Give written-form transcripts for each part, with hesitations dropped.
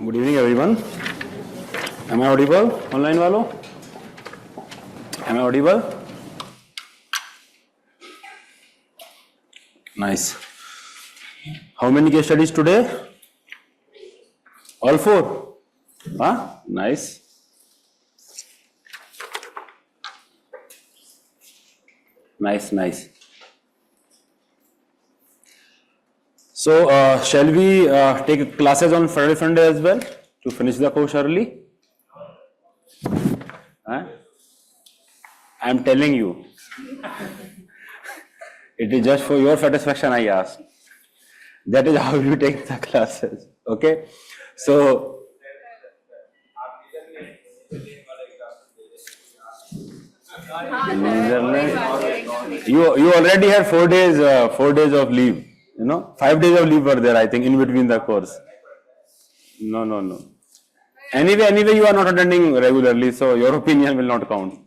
Good evening, everyone. Am I audible? Online walo? Am I audible? Nice. How many case studies today? All 4? Huh? Nice. Nice. So, shall we take classes on Friday, Sunday as well to finish the course early? Huh? I am telling you. It is just for your satisfaction I ask. That is how you take the classes. Okay? So, you already had 4 days of leave. 5 days of leave were there, I think, in between the course. No. Anyway, you are not attending regularly, so your opinion will not count.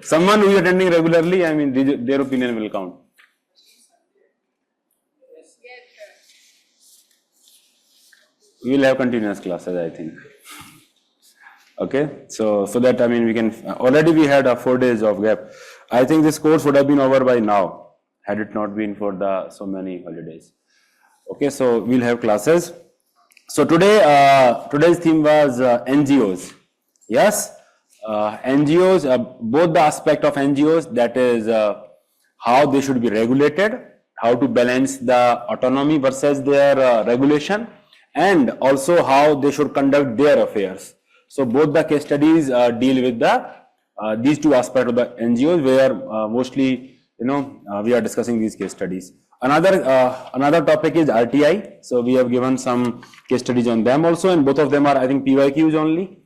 Someone who is attending regularly, I mean, their opinion will count. We will have continuous classes, I think. Okay, so that, I mean, we can, already we had 4 days of gap. I think this course would have been over by now, had it not been for the so many holidays. Okay, so we'll have classes. So today's theme was NGOs. Yes, NGOs, both the aspect of NGOs, that is how they should be regulated, how to balance the autonomy versus their regulation, and also how they should conduct their affairs. So both the case studies deal with these two aspects of the NGOs, where mostly we are discussing these case studies. Another topic is RTI. So we have given some case studies on them also, and both of them are, I think, PYQs only.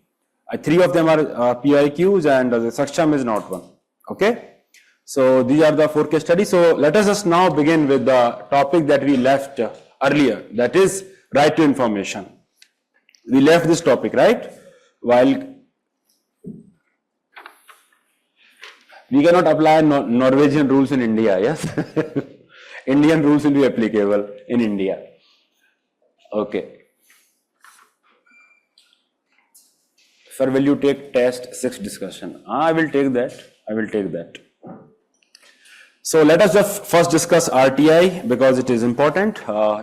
3 of them are PYQs, and the Saksham is not one. Okay. So these are the 4 case studies. So let us just now begin with the topic that we left earlier. That is right to information. We left this topic, right? While we cannot apply Norwegian rules in India, yes? Indian rules will be applicable in India. Okay. Sir, will you take test 6 discussion? I will take that. So let us just first discuss RTI, because it is important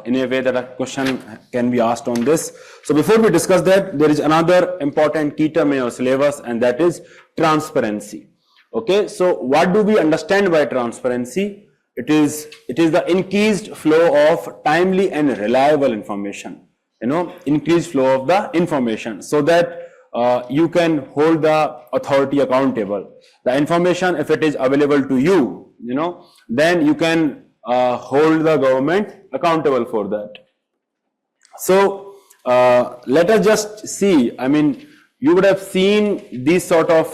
in a way that a question can be asked on this. So before we discuss that, there is another important key term in your syllabus, and that is transparency. Okay, so what do we understand by transparency? It is the increased flow of timely and reliable information. Increased flow of the information, so that you can hold the authority accountable. The information, if it is available to you, then you can hold the government accountable for that. So let us just see. I mean, you would have seen this sort of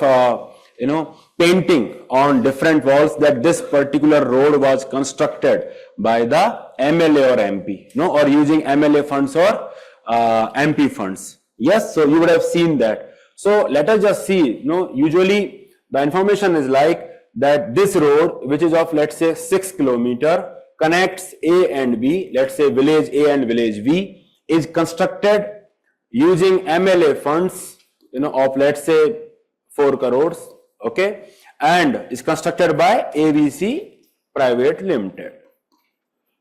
painting on different walls, that this particular road was constructed by the MLA or MP, or using MLA funds or MP funds. Yes, so you would have seen that. So let us just see. Usually the information is like that this road, which is of, let's say, 6 kilometers, connects A and B, let's say village A and village B, is constructed using MLA funds, of, let's say, 4 crores. Okay, and is constructed by ABC Private Limited.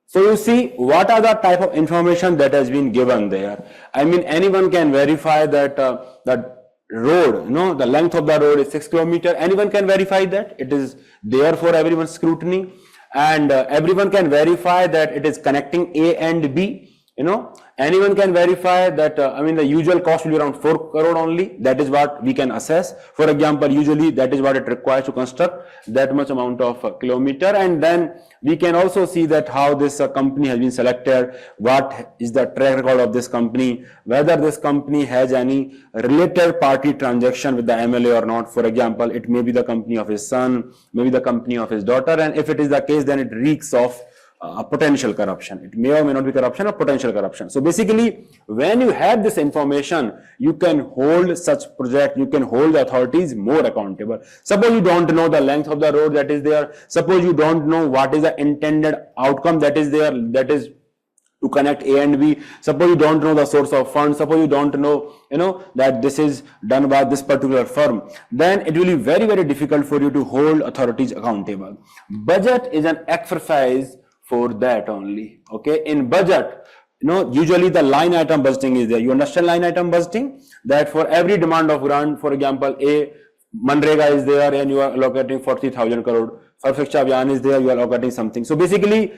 So you see, what are the type of information that has been given there? I mean, anyone can verify that that road, the length of the road is 6 kilometers. Anyone can verify that. It is there for everyone's scrutiny, and everyone can verify that it is connecting A and B. Anyone can verify that, I mean, the usual cost will be around 4 crore only. That is what we can assess. For example, usually that is what it requires to construct that much amount of kilometer. And then we can also see that how this company has been selected, what is the track record of this company, whether this company has any related party transaction with the MLA or not. For example, it may be the company of his son, maybe the company of his daughter. And if it is the case, then it reeks of potential corruption. It may or may not be corruption or potential corruption. So basically, when you have this information, you can hold such project, you can hold the authorities more accountable. Suppose you don't know the length of the road that is there. Suppose you don't know what is the intended outcome that is there, that is to connect A and B. Suppose you don't know the source of funds, suppose you don't know, that this is done by this particular firm, then it will be very, very difficult for you to hold authorities accountable. Budget is an exercise for that only. Okay, in budget, usually the line item budgeting is there. You understand line item budgeting? That for every demand of grant, for example, A, Manrega is there and you are allocating 40,000 crore. Sarfaksha Abhiyan is there, you are allocating something. So basically,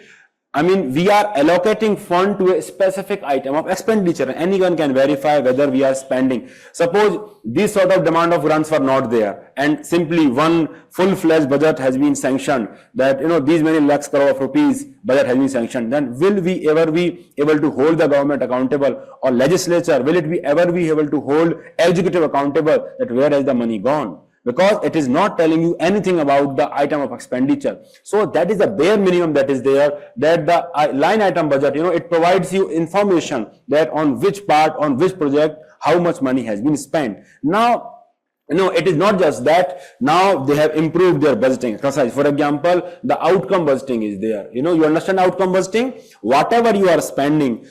we are allocating fund to a specific item of expenditure. Anyone can verify whether we are spending. Suppose this sort of demand of grants were not there and simply one full-fledged budget has been sanctioned, that these many lakhs crore of rupees budget has been sanctioned, then will we ever be able to hold the government accountable, or legislature, will it be ever be able to hold executive accountable that where has the money gone? Because it is not telling you anything about the item of expenditure. So that is the bare minimum that is there, that the line item budget, it provides you information that on which part, on which project, how much money has been spent. Now, it is not just that. Now they have improved their budgeting exercise. For example, the outcome budgeting is there. You understand outcome budgeting? Whatever you are spending,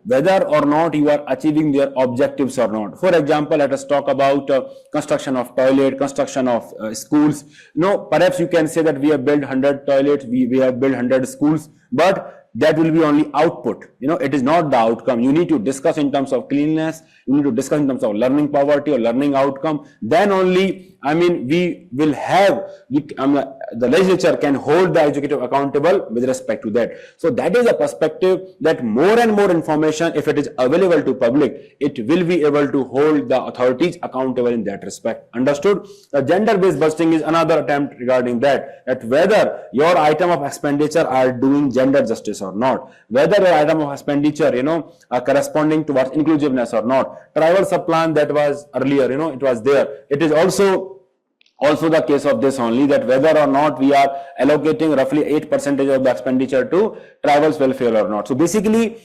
whether or not you are achieving their objectives or not. For example, let us talk about construction of toilet, construction of schools. Perhaps you can say that we have built 100 toilets, we have built 100 schools, but that will be only output. It is not the outcome. You need to discuss in terms of cleanliness. You need to discuss in terms of learning poverty or learning outcome. Then only, we will have, the legislature can hold the executive accountable with respect to that. So that is a perspective that more and more information, if it is available to public, it will be able to hold the authorities accountable in that respect. Understood? The gender-based budgeting is another attempt regarding that whether your item of expenditure are doing gender justice or not, whether your item of expenditure, are corresponding towards inclusiveness or not. Tribal sub-plan that was earlier, it was there. It is also the case of this only, that whether or not we are allocating roughly 8% of the expenditure to tribals welfare or not. So basically,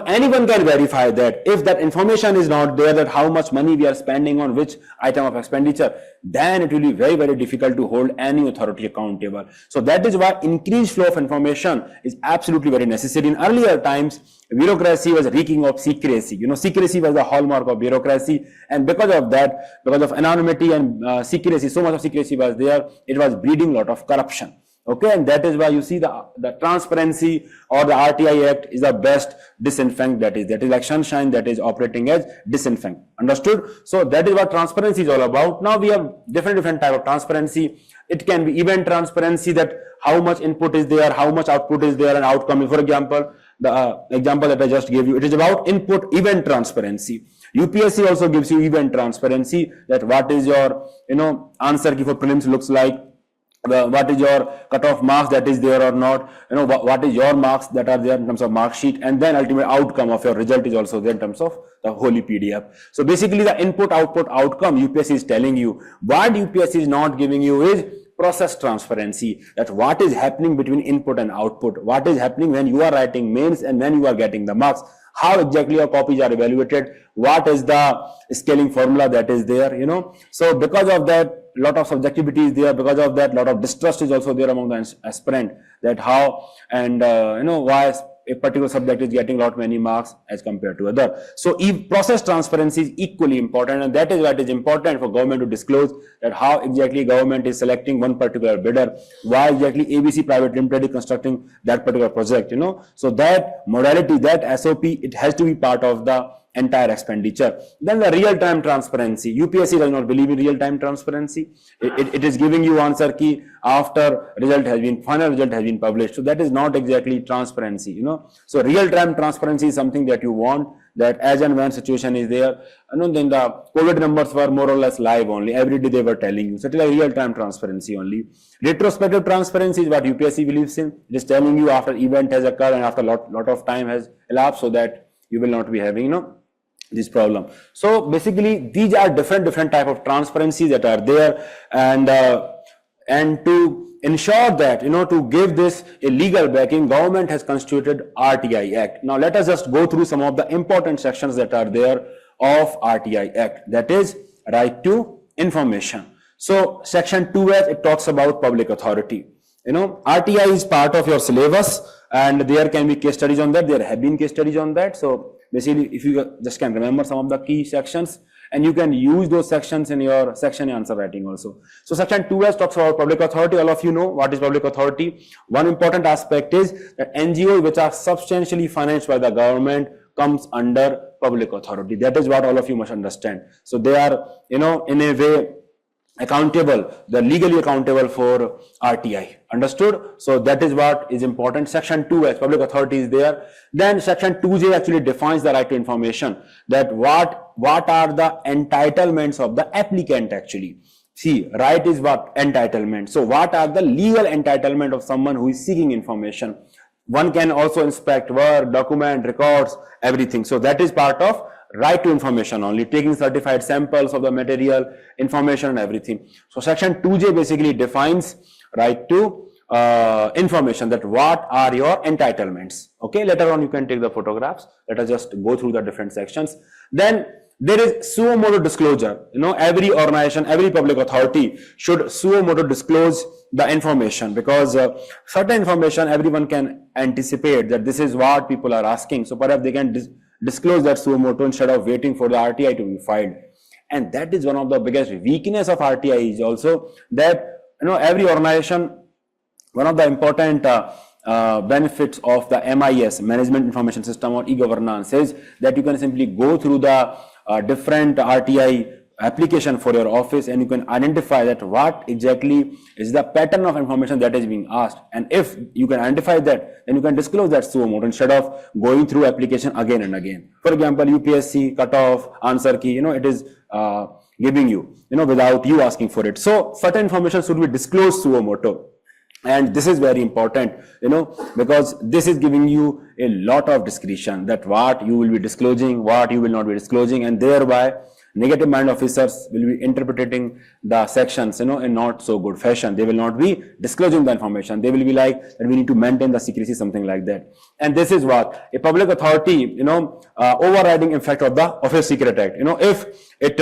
anyone can verify that. If that information is not there, that how much money we are spending on which item of expenditure, then it will be very, very difficult to hold any authority accountable. So that is why increased flow of information is absolutely very necessary. In earlier times, bureaucracy was reeking of secrecy. Secrecy was the hallmark of bureaucracy, and because of that, because of anonymity and secrecy, so much of secrecy was there, it was breeding a lot of corruption. Okay, and that is why you see the transparency or the RTI Act is the best disinfect, that is like sunshine that is operating as disinfect. Understood? So that is what transparency is all about. Now we have different type of transparency. It can be event transparency, that how much input is there, how much output is there, and outcome. For example, the example that I just gave you, it is about input event transparency. UPSC also gives you event transparency, that what is your answer key for prelims looks like, what is your cutoff marks that is there or not, what is your marks that are there in terms of mark sheet, and then ultimate outcome of your result is also there in terms of the holy PDF. So basically the input, output, outcome UPSC is telling you. What UPSC is not giving you is process transparency, that what is happening between input and output, what is happening when you are writing mains and when you are getting the marks, how exactly your copies are evaluated, what is the scaling formula that is there, So because of that, lot of subjectivity is there. Because of that, lot of distrust is also there among the aspirant, that how and why a particular subject is getting lot many marks as compared to other. So process transparency is equally important, and that is why it is important for government to disclose that how exactly government is selecting one particular bidder, why exactly ABC Private Limited is constructing that particular project, So that modality, that SOP, it has to be part of the entire expenditure. Then the real-time transparency. UPSC does not believe in real-time transparency. It is giving you answer key after final result has been published. So that is not exactly transparency, So real-time transparency is something that you want, that as and when situation is there, then the COVID numbers were more or less live only. Every day they were telling you. So it is like real-time transparency only. Retrospective transparency is what UPSC believes in. It is telling you after event has occurred and after lot of time has elapsed, so that you will not be having, this problem. So basically these are different type of transparency that are there, and to ensure that, to give this a legal backing, government has constituted RTI Act. Now let us just go through some of the important sections that are there of RTI Act, that is right to information. So section 2F, it talks about public authority. RTI is part of your syllabus, and there can be case studies on that. There have been case studies on that. So basically, if you just can remember some of the key sections, and you can use those sections in your section answer writing also. So section 2S talks about public authority. All of you know what is public authority. One important aspect is that NGOs which are substantially financed by the government comes under public authority. That is what all of you must understand. So they are, in a way, accountable, they're legally accountable for RTI. Understood? So that is what is important. Section 2 as public authority is there. Then section 2J actually defines the right to information, that what are the entitlements of the applicant actually. See, right is what? Entitlement. So what are the legal entitlement of someone who is seeking information? One can also inspect work, document, records, everything. So that is part of right to information only, taking certified samples of the material, information and everything. So section 2J basically defines right to information, that what are your entitlements. Okay, later on you can take the photographs. Let us just go through the different sections. Then there is suo motu disclosure. Every organization, every public authority should suo motu disclose the information, because certain information everyone can anticipate that this is what people are asking. So perhaps they can disclose that suo motu instead of waiting for the RTI to be filed. And that is one of the biggest weakness of RTI is also that, every organization, one of the important benefits of the MIS, Management Information System, or e-governance, is that you can simply go through the different RTI application for your office, and you can identify that what exactly is the pattern of information that is being asked. And if you can identify that, then you can disclose that suo motu instead of going through application again and again. For example, UPSC, cutoff, answer key, it is giving you, without you asking for it. So certain information should be disclosed suo motu. And this is very important, because this is giving you a lot of discretion, that what you will be disclosing, what you will not be disclosing, and thereby negative mind officers will be interpreting the sections, in not so good fashion. They will not be disclosing the information. They will be like that we need to maintain the secrecy, something like that. And this is what a public authority, overriding effect of the Office Secret Act. If it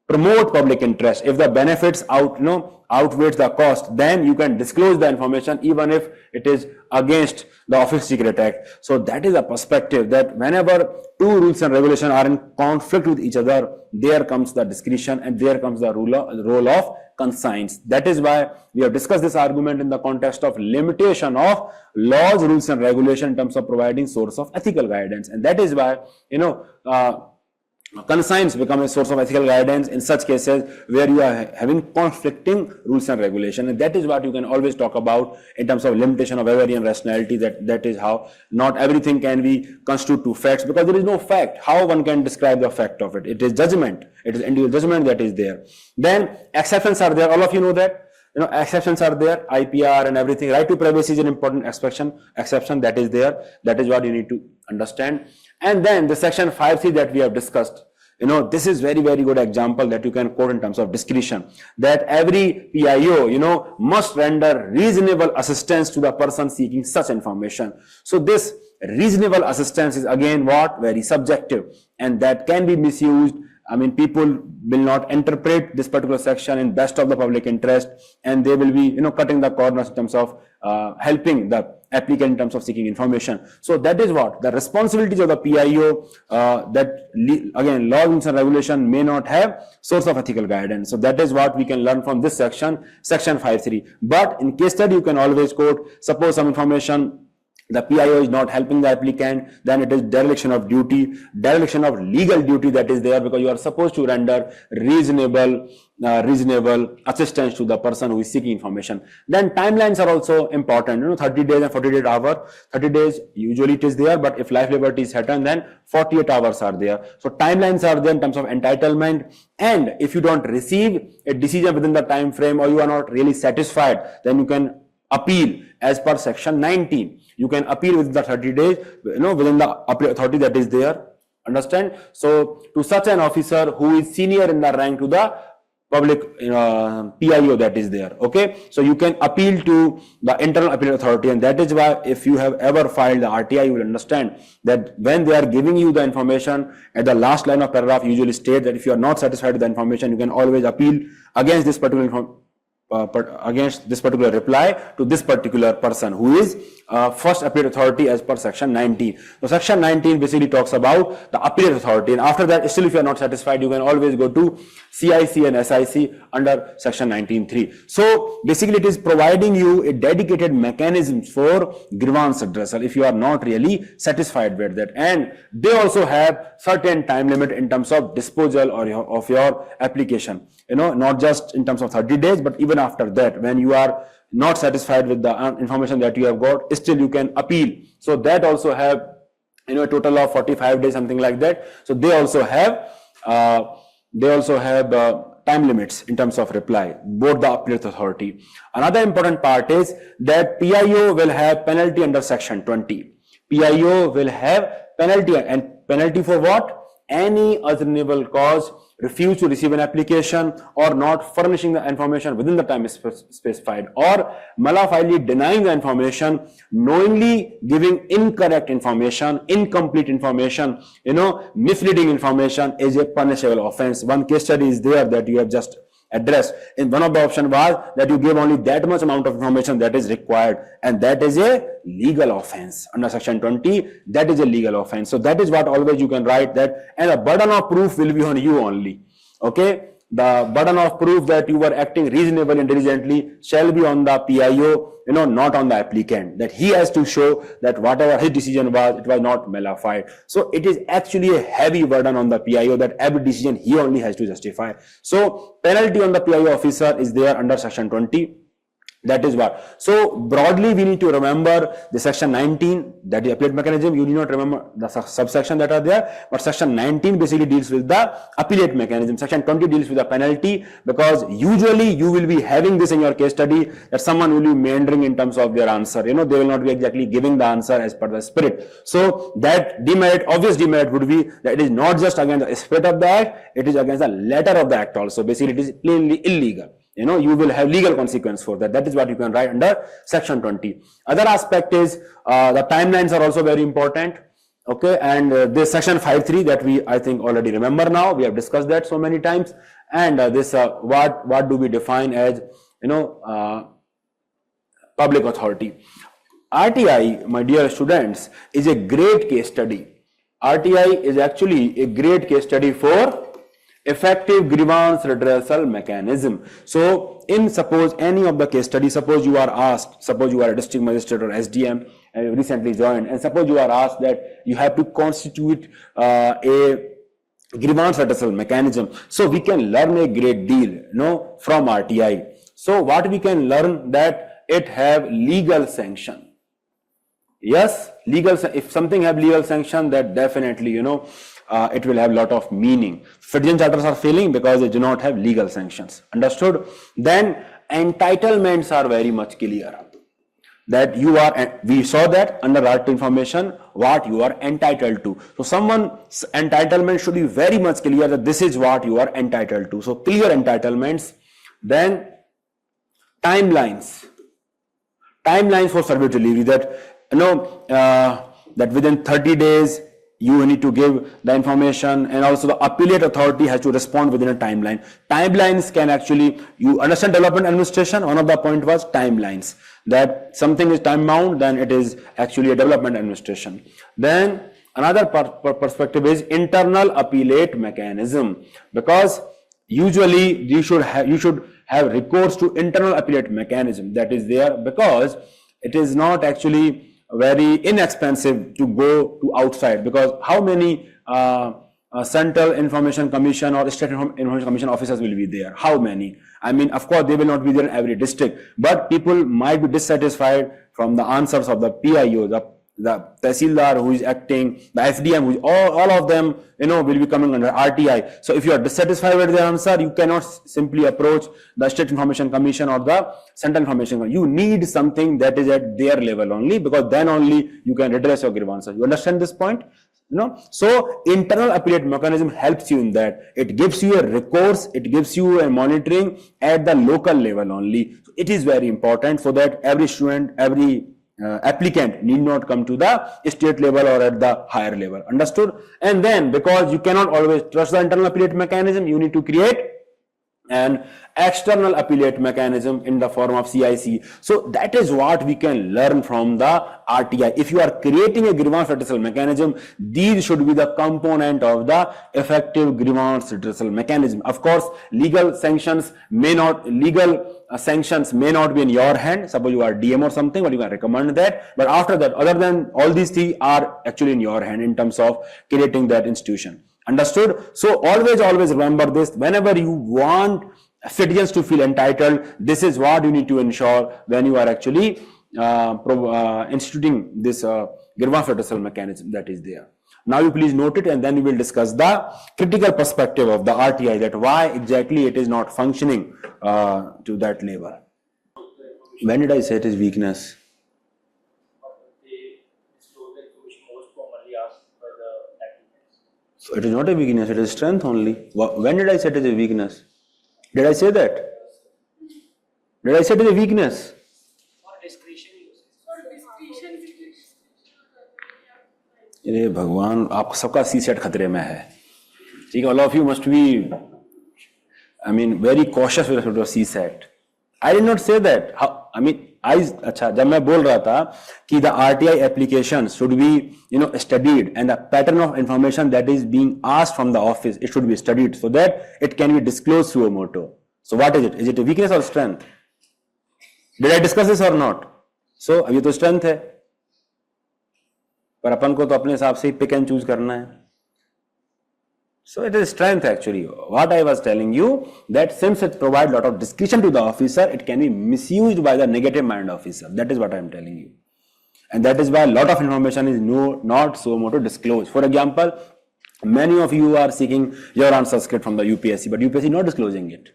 promote public interest, if the benefits outweighs the cost, then you can disclose the information even if it is against the Office Secret Act. So that is a perspective, that whenever two rules and regulations are in conflict with each other, there comes the discretion and there comes the role of conscience. That is why we have discussed this argument in the context of limitation of laws, rules and regulations in terms of providing source of ethical guidance. And that is why, conscience become a source of ethical guidance in such cases where you are having conflicting rules and regulations. And that is what you can always talk about in terms of limitation of error and rationality. That is how not everything can be construed to facts, because there is no fact. How one can describe the fact of it? It is judgment. It is individual judgment that is there. Then exceptions are there. All of you know that. Exceptions are there, IPR and everything. Right to privacy is an important exception that is there. That is what you need to understand. And then the section 5C that we have discussed, this is very, very good example that you can quote in terms of discretion, that every PIO, must render reasonable assistance to the person seeking such information. So this reasonable assistance is again what? Very subjective, and that can be misused. People will not interpret this particular section in best of the public interest, and they will be, cutting the corners in terms of helping the applicant in terms of seeking information. So that is what the responsibilities of the PIO, that again, laws and regulation may not have source of ethical guidance. So that is what we can learn from this section, section 5.3. But in case study, you can always quote, suppose some information the PIO is not helping the applicant, then it is dereliction of duty, dereliction of legal duty that is there, because you are supposed to render reasonable assistance to the person who is seeking information. Then timelines are also important, 30 days and 48 hours. 30 days usually it is there, but if life liberty is threatened, then 48 hours are there. So timelines are there in terms of entitlement, and if you don't receive a decision within the time frame, or you are not really satisfied, then you can appeal as per section 19. You can appeal within the 30 days, within the authority that is there. Understand? So to such an officer who is senior in the rank to the public PIO that is there. Okay, so you can appeal to the internal appeal authority, and that is why if you have ever filed the RTI, you will understand that when they are giving you the information, at the last line of paragraph usually state that if you are not satisfied with the information, you can always appeal against this particular against this particular reply to this particular person who is first appellate authority as per section 19. So section 19 basically talks about the appellate authority, and after that still if you are not satisfied you can always go to CIC and SIC under section 19.3. So basically it is providing you a dedicated mechanism for grievance redressal if you are not really satisfied with that, and they also have certain time limit in terms of disposal or of your application, not just in terms of 30 days but even after that when you are not satisfied with the information that you have got, still you can appeal. So that also have a total of 45 days, something like that. So they also have time limits in terms of reply, both the appellate authority. Another important part is that PIO will have penalty under section 20. PIO will have penalty, and penalty for what? Any unreasonable cause, refuse to receive an application, or not furnishing the information within the time specified, or malafidely denying the information, knowingly giving incorrect information, incomplete information, misleading information is a punishable offense. One case study is there that you have just addressed. In one of the option was that you give only that much amount of information that is required, and that is a legal offense under section 20. That is a legal offense. So that is what always you can write that, and the burden of proof will be on you only. Okay, the burden of proof that you were acting reasonably and diligently shall be on the PIO, not on the applicant, that he has to show that whatever his decision was, it was not malified. So it is actually a heavy burden on the PIO that every decision he only has to justify. So penalty on the PIO officer is there under section 20. That is what. So broadly we need to remember the section 19, that is appellate mechanism. You need not remember the subsection that are there, but section 19 basically deals with the appellate mechanism. Section 20 deals with the penalty, because usually you will be having this in your case study that someone will be meandering in terms of their answer. They will not be exactly giving the answer as per the spirit. So that demerit, obvious demerit would be that it is not just against the spirit of the act, it is against the letter of the act also. Basically it is plainly illegal. You will have legal consequence for that. That is what you can write under section 20. Other aspect is the timelines are also very important. Okay, and this section 5.3 that I think already remember now. We have discussed that so many times. And this what do we define as public authority? RTI, my dear students, is a great case study. RTI is actually a great case study for effective grievance redressal mechanism. So suppose any of the case studies, suppose you are asked, suppose you are a district magistrate or SDM and recently joined, and suppose you are asked that you have to constitute a grievance redressal mechanism. So we can learn a great deal from RTI. So what we can learn, that it have legal sanction. Yes, if something have legal sanction, that definitely it will have a lot of meaning. Citizen charters are failing because they do not have legal sanctions. Understood? Then entitlements are very much clear. That we saw that under right to information, what you are entitled to. So someone's entitlement should be very much clear that this is what you are entitled to. So clear entitlements. Then timelines for service delivery, that that within 30 days you need to give the information, and also the appellate authority has to respond within a timeline. Timelines can actually, you understand development administration, one of the point was timelines, that something is time bound, then it is actually a development administration. Then another perspective is internal appellate mechanism, because usually you should have recourse to internal appellate mechanism that is there, because it is not actually very inexpensive to go to outside, because how many Central Information Commission or State Information Commission officers will be there? How many? I mean, of course, they will not be there in every district, but people might be dissatisfied from the answers of the PIO, the Tehsildar who is acting, the SDM, who is all of them, will be coming under RTI. So if you are dissatisfied with their answer, you cannot simply approach the State Information Commission or the Central Information Commission. You need something that is at their level only, because then only you can redress your grievances. You understand this point? So internal appellate mechanism helps you in that. It gives you a recourse, it gives you a monitoring at the local level only. So it is very important, so that every student, every applicant need not come to the state level or at the higher level. Understood? And then, because you cannot always trust the internal appellate mechanism, you need to create and external appellate mechanism in the form of CIC. So that is what we can learn from the RTI. If you are creating a grievance redressal mechanism, these should be the component of the effective grievance redressal mechanism. Of course, legal sanctions may not be in your hand. Suppose you are DM or something, but you can recommend that. But after that, other than all these three are actually in your hand in terms of creating that institution. Understood? So always remember this. Whenever you want citizens to feel entitled, this is what you need to ensure when you are actually instituting this grievance redressal mechanism that is there. Now you please note it, and then we will discuss the critical perspective of the RTI, that why exactly it is not functioning to that level. When did I say it is weakness? So it is not a weakness, it is strength only. When did I say it is a weakness? Did I say that? Did I say it is a weakness? अरे भगवान, आप सबका सी set खतरे में है, ठीक है? All of you must be, I mean, very cautious with respect to C set. I did not say that. अच्छा, जब मैं बोल रहा था कि the RTI applications should be, studied, and the pattern of information that is being asked from the office, it should be studied so that it can be disclosed through a motto. So what is it? Is it a weakness or strength? Did I discuss this or not? So अभी तो strength है, पर अपन को तो अपने हिसाब से ही pick and choose करना है. So it is strength actually. What I was telling you, that since it provides a lot of discretion to the officer, it can be misused by the negative minded officer. That is what I am telling you. And that is why a lot of information is not so much to disclose. For example, many of you are seeking your answer script from the UPSC, but UPSC is not disclosing it.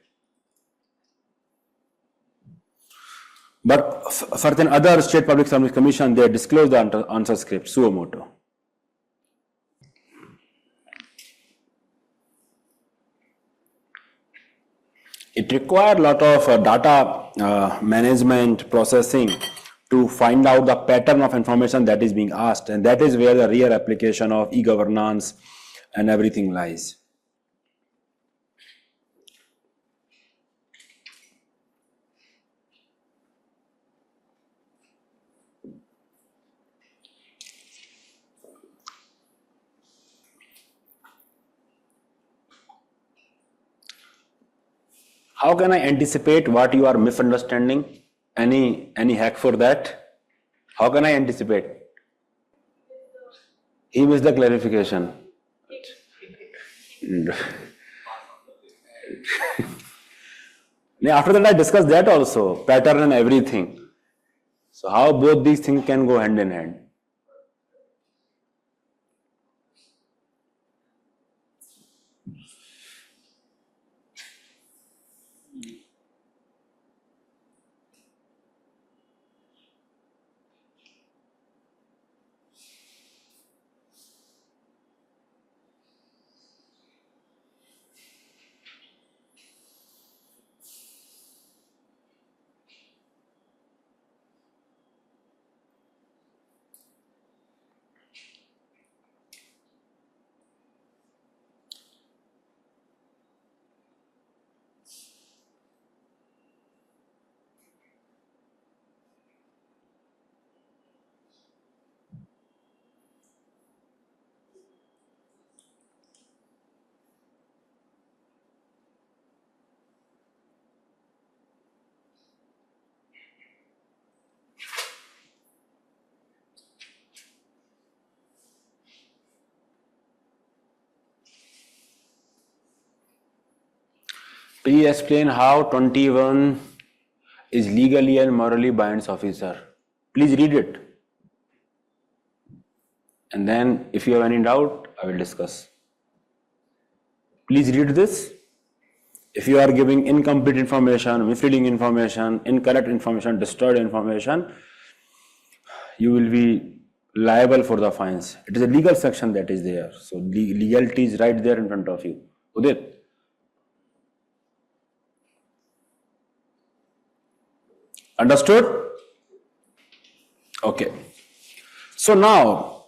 But certain other state public service commission, they disclose the answer script suo moto. It requires a lot of data management processing to find out the pattern of information that is being asked, and that is where the real application of e-governance and everything lies. How can I anticipate what you are misunderstanding? Any hack for that? How can I anticipate? He missed the clarification. After that, I discussed that also, pattern and everything. So how both these things can go hand in hand? Please explain how 21 is legally and morally binds officer. Please read it. And then if you have any doubt, I will discuss. Please read this. If you are giving incomplete information, misleading information, incorrect information, distorted information, you will be liable for the fines. It is a legal section that is there. So legality is right there in front of you. Udit. Understood? Okay. So now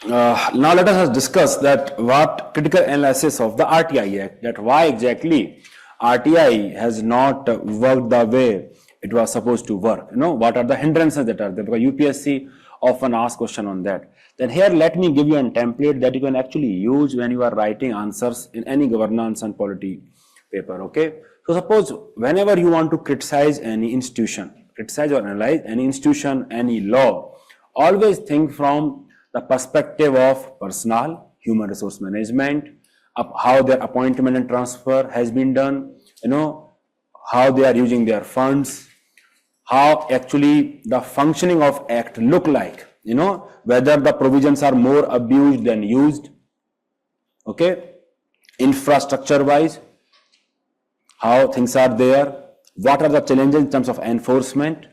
let us discuss that what critical analysis of the RTI Act, that why exactly RTI has not worked the way it was supposed to work. What are the hindrances that are there? Because UPSC often asks question on that. Then here, let me give you a template that you can actually use when you are writing answers in any governance and polity paper, okay? So suppose whenever you want to criticize any institution, criticize or analyze any institution, any law, always think from the perspective of personnel, human resource management, how their appointment and transfer has been done, how they are using their funds, how actually the functioning of act look like, whether the provisions are more abused than used, okay, infrastructure wise, how things are there, what are the challenges in terms of enforcement.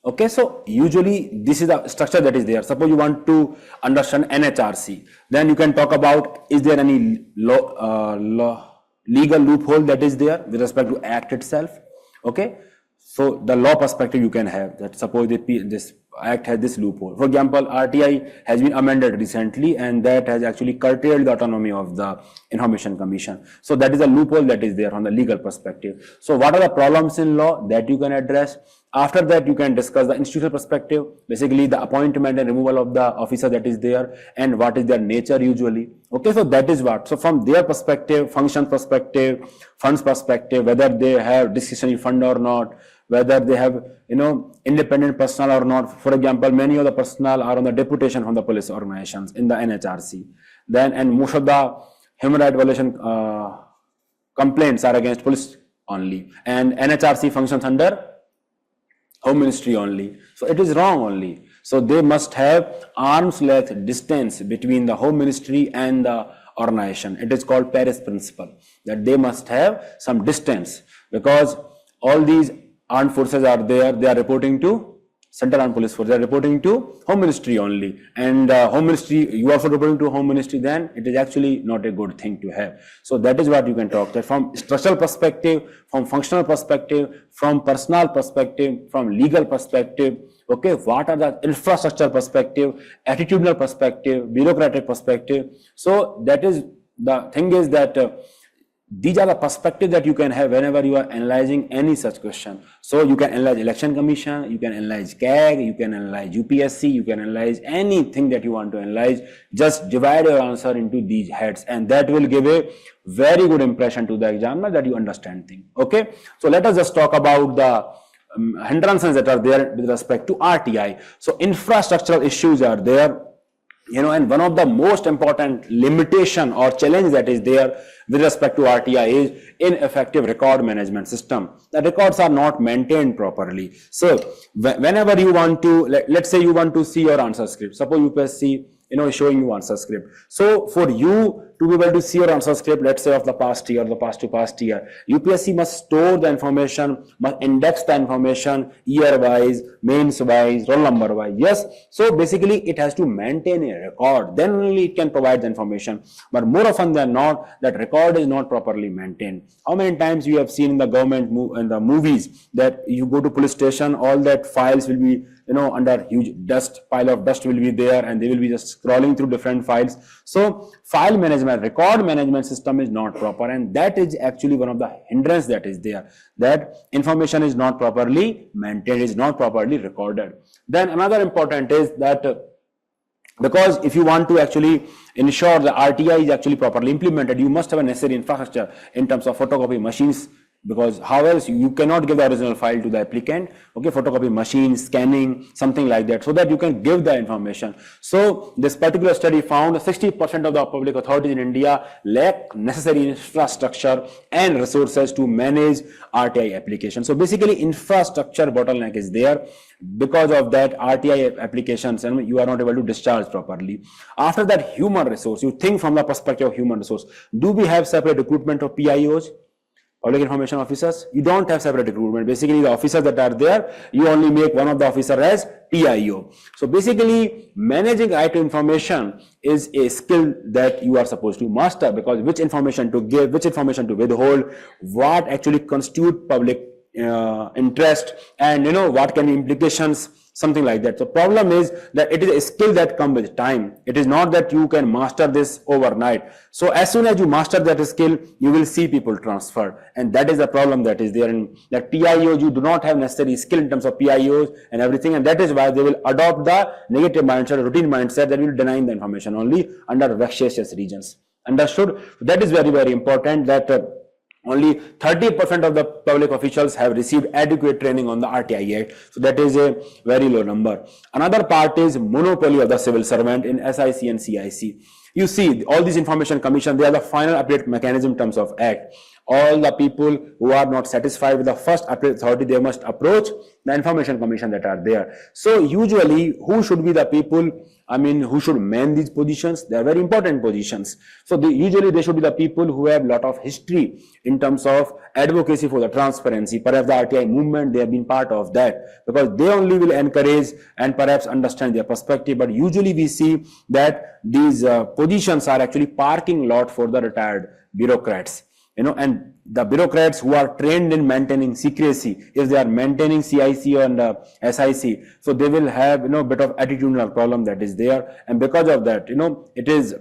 Okay, so usually this is the structure that is there. Suppose you want to understand NHRC, then you can talk about, is there any legal loophole that is there with respect to act itself. Okay, so the law perspective you can have that suppose this act has this loophole. For example, RTI has been amended recently and that has actually curtailed the autonomy of the Information Commission. So that is a loophole that is there from the legal perspective. So what are the problems in law that you can address? After that, you can discuss the institutional perspective, basically the appointment and removal of the officer that is there and what is their nature usually. Okay, so that is what. So from their perspective, function perspective, funds perspective, whether they have discretionary fund or not, whether they have, independent personnel or not. For example, many of the personnel are on the deputation from the police organizations in the NHRC. And most of the human rights violation complaints are against police only. And NHRC functions under Home Ministry only. So it is wrong only. So they must have arm's length distance between the Home Ministry and the organization. It is called Paris Principle, that they must have some distance, because all these armed forces are there, they are reporting to Central Armed Police Force, they are reporting to Home Ministry only, and Home Ministry, you also reporting to Home Ministry, then it is actually not a good thing to have. So that is what you can talk, that from structural perspective, from functional perspective, from personal perspective, from legal perspective, okay, what are the infrastructure perspective, attitudinal perspective, bureaucratic perspective. So that is, the thing is that these are the perspectives that you can have whenever you are analyzing any such question. So you can analyze Election Commission, you can analyze CAG, you can analyze UPSC, you can analyze anything that you want to analyze. Just divide your answer into these heads, and that will give a very good impression to the examiner that you understand things. Okay, so let us just talk about the hindrances that are there with respect to RTI. So infrastructural issues are there, and one of the most important limitation or challenge that is there with respect to RTI is ineffective record management system. The records are not maintained properly. So whenever you want to, let's say you want to see your answer script, suppose UPSC is showing you answer script. So for you to be able to see your answer script, let's say of the past year, the past to past year, UPSC must store the information, must index the information year wise, mains wise, roll number wise. Yes, so basically it has to maintain a record, then only it can provide the information. But more often than not, that record is not properly maintained. How many times you have seen in the government in the movies that you go to police station, all that files will be under huge pile of dust will be there, and they will be just scrolling through different files. So file management, record management system is not proper, and that is actually one of the hindrance that is there, that information is not properly maintained, is not properly recorded. Then another important is that because if you want to actually ensure the RTI is actually properly implemented, you must have a necessary infrastructure in terms of photocopy machines, because how else you cannot give the original file to the applicant. Okay, photocopy machine, scanning, something like that, so that you can give the information. So this particular study found 60% of the public authorities in India lack necessary infrastructure and resources to manage RTI applications. So basically infrastructure bottleneck is there. Because of that, RTI applications, and you are not able to discharge properly. After that, human resource, you think from the perspective of human resource. Do we have separate recruitment of PIOs? Public Information Officers? You don't have separate recruitment. Basically, the officers that are there, you only make one of the officer as PIO. So basically, managing IT information is a skill that you are supposed to master, because which information to give, which information to withhold, what actually constitute public interest, and what can be implications something like that. So problem is that it is a skill that comes with time. It is not that you can master this overnight. So as soon as you master that skill, you will see people transfer, and that is the problem that is there. In that PIOs, you do not have necessary skill in terms of PIOs and everything, and that is why they will adopt the negative mindset, routine mindset, that will deny the information only under vexatious regions. Understood? That is very, very important, that only 30% of the public officials have received adequate training on the RTI Act. So that is a very low number. Another part is monopoly of the civil servant in SIC and CIC. You see, all these information commission, they are the final appellate mechanism in terms of Act. All the people who are not satisfied with the first appellate authority, they must approach the information commission that are there. So usually, who should be the people, who should man these positions? They are very important positions. So usually they should be the people who have a lot of history in terms of advocacy for the transparency. Perhaps the RTI movement, they have been part of that, because they only will encourage and perhaps understand their perspective. But usually we see that these positions are actually parking lot for the retired bureaucrats. And the bureaucrats who are trained in maintaining secrecy, if they are maintaining CIC and SIC, so they will have, a bit of attitudinal problem that is there. And because of that, it is,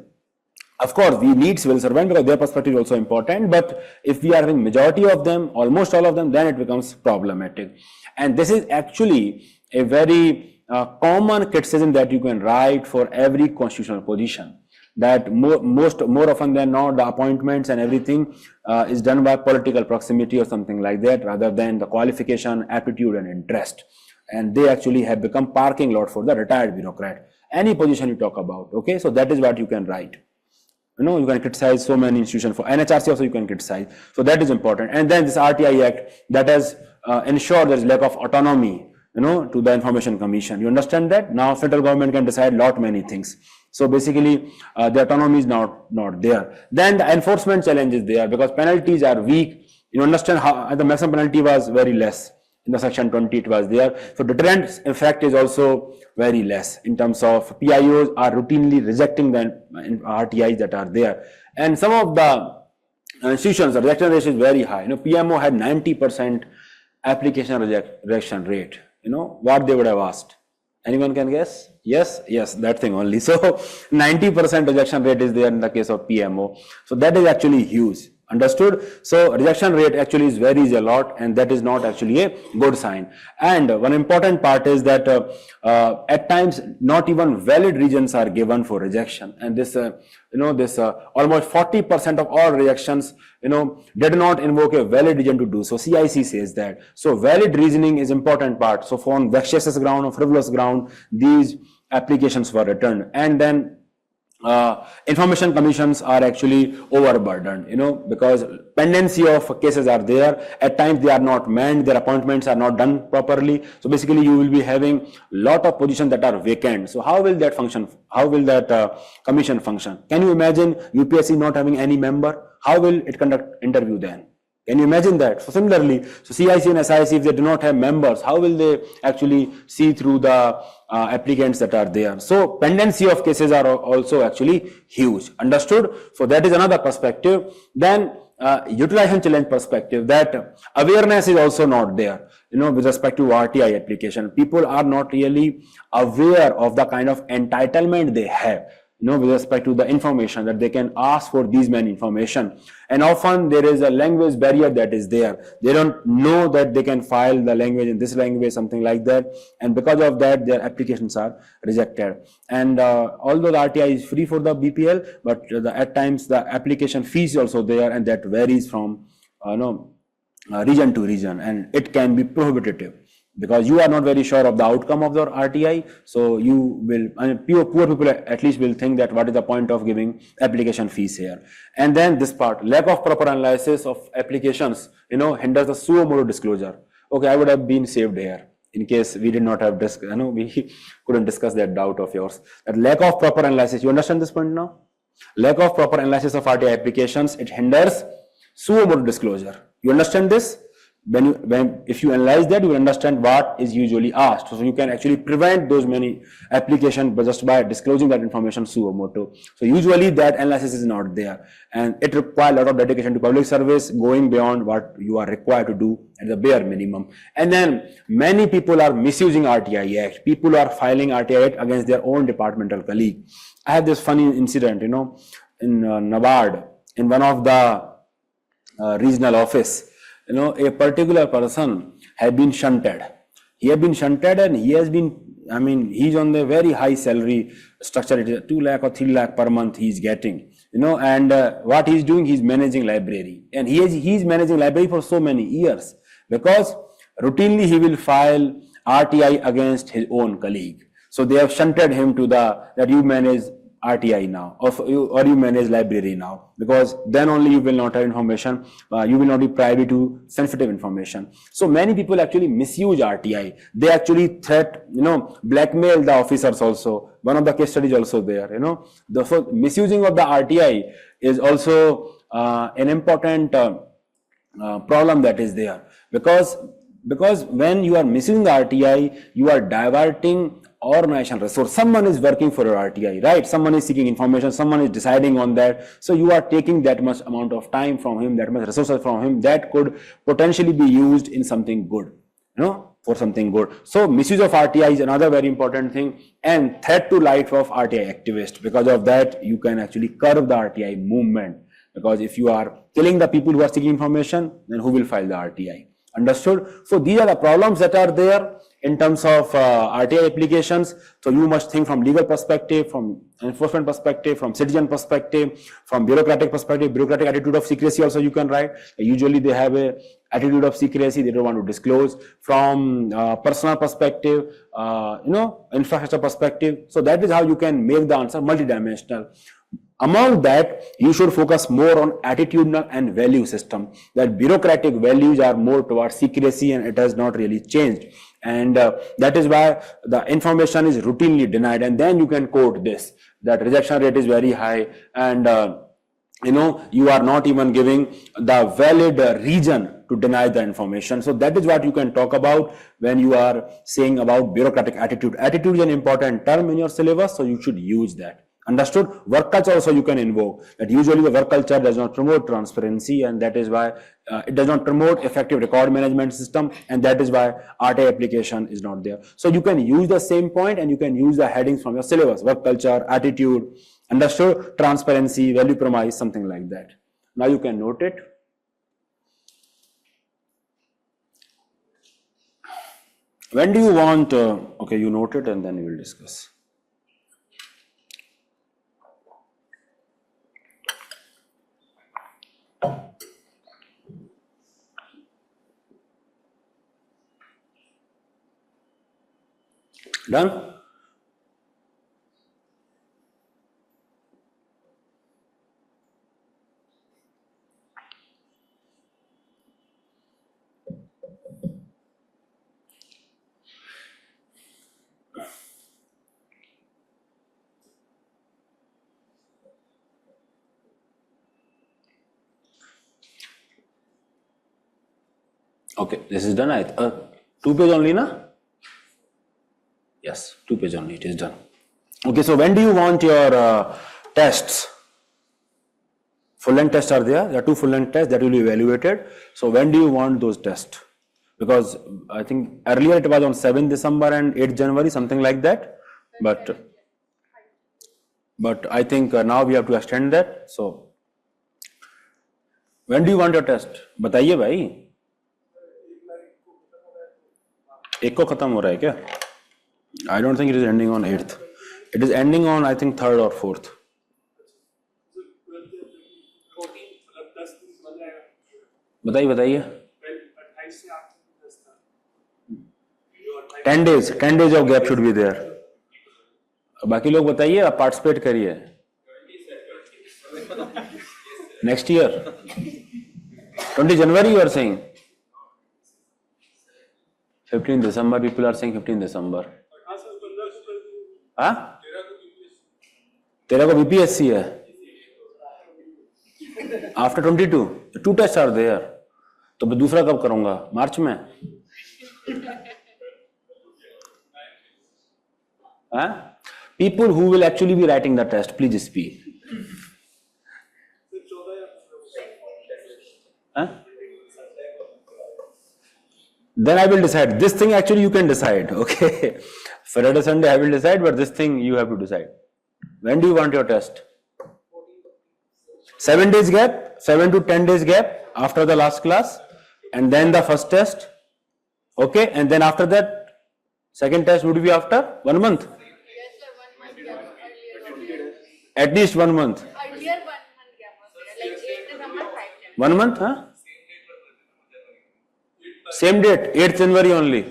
of course, we need civil servants because their perspective is also important. But if we are having majority of them, almost all of them, then it becomes problematic. And this is actually a very common criticism that you can write for every constitutional position, that more often than not, the appointments and everything is done by political proximity or something like that, rather than the qualification, aptitude, and interest. And they actually have become parking lot for the retired bureaucrat. Any position you talk about, okay? So that is what you can write. You can criticize so many institutions. For NHRC also you can criticize. So that is important. And then this RTI Act, that has ensured there is lack of autonomy, to the Information Commission. You understand that? Now central government can decide many things. So basically, the autonomy is not there. Then the enforcement challenge is there, because penalties are weak. You understand how the maximum penalty was very less. In the section 20, it was there. So deterrent effect is also very less in terms of PIOs are routinely rejecting the RTIs that are there. And some of the institutions, the rejection rate is very high. PMO had 90% application rejection rate. What they would have asked. Anyone can guess? Yes, that thing only. So 90% rejection rate is there in the case of PMO. So that is actually huge. Understood? So rejection rate actually is varies a lot, and that is not actually a good sign. And one important part is that at times not even valid reasons are given for rejection. And this almost 40% of all rejections did not invoke a valid reason to do so. CIC says that. So valid reasoning is important part. So on vexatious ground or frivolous ground, these applications were returned. And then information commissions are actually overburdened, because pendency of cases are there. At times they are not manned, their appointments are not done properly. So basically you will be having lot of positions that are vacant. So how will that function? How will that commission function? Can you imagine UPSC not having any member? How will it conduct interview then? Can you imagine that? So similarly, CIC and SIC, if they do not have members, how will they actually see through the applicants that are there? So pendency of cases are also actually huge. Understood? So that is another perspective. Then utilization challenge perspective, that awareness is also not there, with respect to RTI application. People are not really aware of the kind of entitlement they have, with respect to the information, that they can ask for these many information. And often there is a language barrier that is there. They don't know that they can file the language in this language, something like that. And because of that, their applications are rejected. And although the RTI is free for the BPL, but at times the application fees is also there, and that varies from region to region, and it can be prohibitive, because you are not very sure of the outcome of the RTI. So you will, poor people at least will think that what is the point of giving application fees here. And then this part, lack of proper analysis of applications, hinders the suo motu disclosure. Okay, I would have been saved here in case we did not have we couldn't discuss that doubt of yours. That lack of proper analysis, you understand this point now? Lack of proper analysis of RTI applications, it hinders suo motu disclosure. You understand this? if you analyze that, you will understand what is usually asked. So you can actually prevent those many applications just by disclosing that information suo moto. So usually that analysis is not there, and it requires a lot of dedication to public service, going beyond what you are required to do at the bare minimum. And then many people are misusing RTI Act. People are filing RTI Act against their own departmental colleague. I have this funny incident, in NABARD, in one of the regional office. A particular person had been shunted. He had been shunted, and he has been, he's on the very high salary structure. It is 2 lakh or 3 lakh per month he's getting, and what he's doing, he's managing library. And he's managing library for so many years, because routinely he will file RTI against his own colleague. So they have shunted him to that you manage RTI now, or you manage library now, because then only you will not have information, you will not be privy to sensitive information. So many people actually misuse RTI. They actually blackmail the officers also. One of the case studies also there, so misusing of the RTI is also an important problem that is there, because when you are misusing the RTI, you are diverting organizational resource. Someone is working for your RTI, right? Someone is seeking information, someone is deciding on that. So you are taking that much amount of time from him, that much resources from him that could potentially be used in something good, for something good. So misuse of RTI is another very important thing, and threat to life of RTI activists. Because of that, you can actually curb the RTI movement, because if you are killing the people who are seeking information, then who will file the RTI? Understood? So these are the problems that are there in terms of RTI applications. So you must think from legal perspective, from enforcement perspective, from citizen perspective, from bureaucratic perspective. Bureaucratic attitude of secrecy also you can write. Usually they have a attitude of secrecy, they don't want to disclose. From personal perspective, infrastructure perspective. So that is how you can make the answer multidimensional. Among that, you should focus more on attitudinal and value system. That bureaucratic values are more towards secrecy, and it has not really changed. And that is why the information is routinely denied. And then you can quote this, that rejection rate is very high, and you are not even giving the valid reason to deny the information. So that is what you can talk about when you are saying about bureaucratic attitude. Attitude is an important term in your syllabus, so you should use that. Understood? Work culture also you can invoke. That usually the work culture does not promote transparency, and that is why it does not promote effective record management system, and that is why RTI application is not there. So you can use the same point, and you can use the headings from your syllabus: work culture, attitude, understood, transparency, value promise, something like that. Now you can note it. When do you want? Okay, you note it, and then we will discuss. Done? Okay, this is done. 2 page only, na? Yes, 2 page only, it is done. Okay, so when do you want your tests? Full-length tests are there. There are 2 full-length tests that will be evaluated. So when do you want those tests? Because I think earlier it was on 7th December and 8th January, something like that. But I think now we have to extend that. So when do you want your test? बताइए भाई. एक को खत्म हो रहा है क्या? I don't think it is ending on 8th. It is ending on, I think, 3rd or 4th. बताइए. 10 days of gap should be there. बाकी लोग बताइए, आप पार्टिसिपेट करिए. Next year, 20 January you are saying? 15 December, people are saying 15 December. हाँ? तेरा को BPSC है? After 22, 2 tests are there. तो मैं दूसरा कब करूंगा, मार्च में? People who will actually be writing the test, please speak. Then I will decide. This thing actually you can decide. Okay. Friday, Sunday I will decide, but this thing you have to decide. When do you want your test? 7 days gap, 7 to 10 days gap after the last class, and then the first test. Okay, and then after that, second test would be after 1 month. Yes, sir, 1 month gap was there. At least 1 month. Earlier 1 month gap was there, like 8 December, 5 January. 1 month, huh? Same date, 8th January only.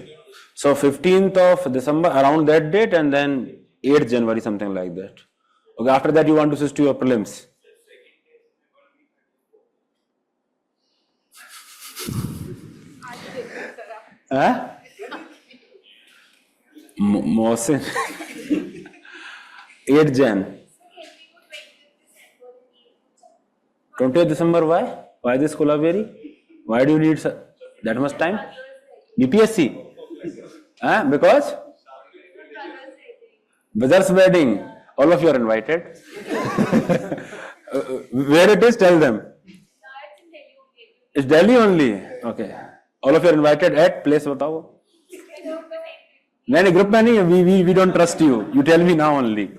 So 15th of December, around that date, and then 8th January, something like that. Okay, after that you want to switch to your prelims. Huh? Mohsin. 8th Jan. 20th December, why? Why this Kolaveri? Why do you need that much time? BPSC? Because? Brother's wedding. All of you are invited. Where it is, tell them. It's Delhi only. Okay. All of you are invited at place, बताओ. नहीं, group में नहीं. We don't trust you. You tell me now only.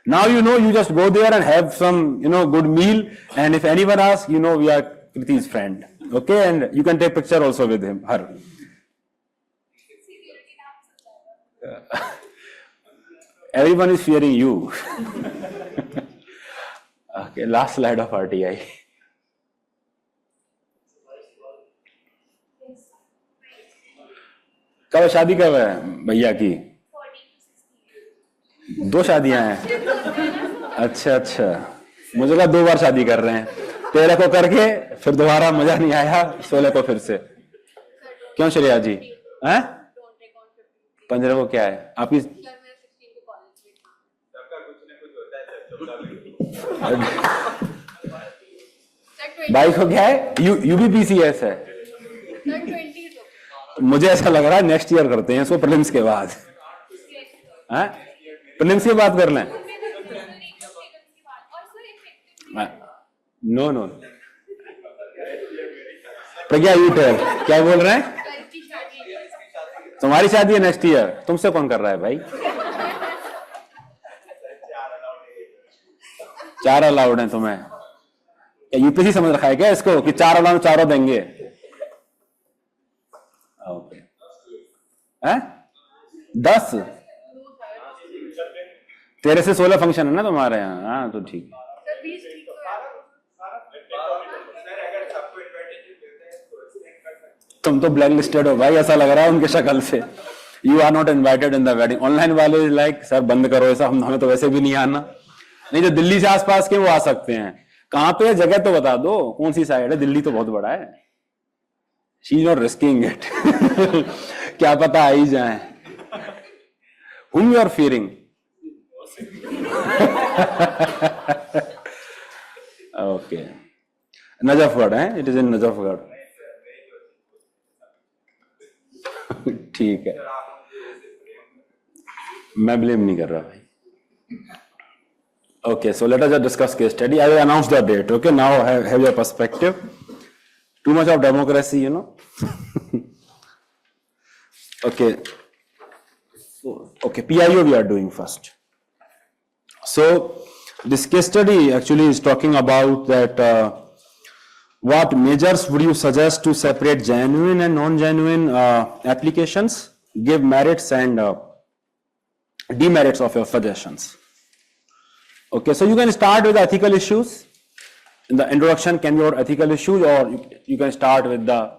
Now you know. You just go there and have some good meal. And if anyone asks, we are Kriti's friend. Okay, and you can take picture also with him, her. Everyone is fearing you. Okay, last slide of RTI. कब शादी कब है भैया की? 2 शादियां हैं. अच्छा. मुझे लगा 2 बार शादी कर रहे हैं. 13 को करके फिर दोबारा मजा नहीं आया, 16 को फिर से. क्यों श्रेया जी? 15 को क्या है आपकी? 22 को क्या है? UBPCS है. मुझे ऐसा लग रहा है नेक्स्ट ईयर करते हैं इसको, प्रीलिम्स के बाद. प्रीलिम्स के बाद कर लें. नो. प्रज्ञा, यू टेल, क्या बोल रहे हैं? तुम्हारी शादी है नेक्स्ट ईयर. तुमसे कौन कर रहा है भाई? 4 अलाउड है तुम्हें. यूपीसी समझ रखा है क्या इसको कि 4 अलाउड 4 देंगे? ओके. 10 13 से 16 फंक्शन है ना तुम्हारे यहाँ. हाँ तो ठीक है. तुम तो ब्लैक लिस्टेड हो भाई, ऐसा लग रहा है उनके शक्ल से. You are not invited in the wedding. Online वाले लाइक सर बंद करो ऐसा, हमें तो वैसे भी नहीं आना. नहीं, जो दिल्ली से आसपास के वो आ सकते हैं. कहाँ पे जगह तो बता दो, कौन सी साइड है? दिल्ली तो बहुत बड़ा है. She is not risking it. क्या पता आ ही जाए. whom you are fearing? Okay. Najafgarh है, it is in Najafgarh. ठीक है, मैं blame नहीं कर रहा भाई. Okay, so let us just discuss case study. I will announce the date. Okay, now have your perspective. Too much of democracy, Okay. Okay, PIO we are doing first. So this case study actually is talking about that what measures would you suggest to separate genuine and non-genuine applications, give merits and demerits of your suggestions. Okay, so you can start with ethical issues. In the introduction can be about ethical issues, or you can start with the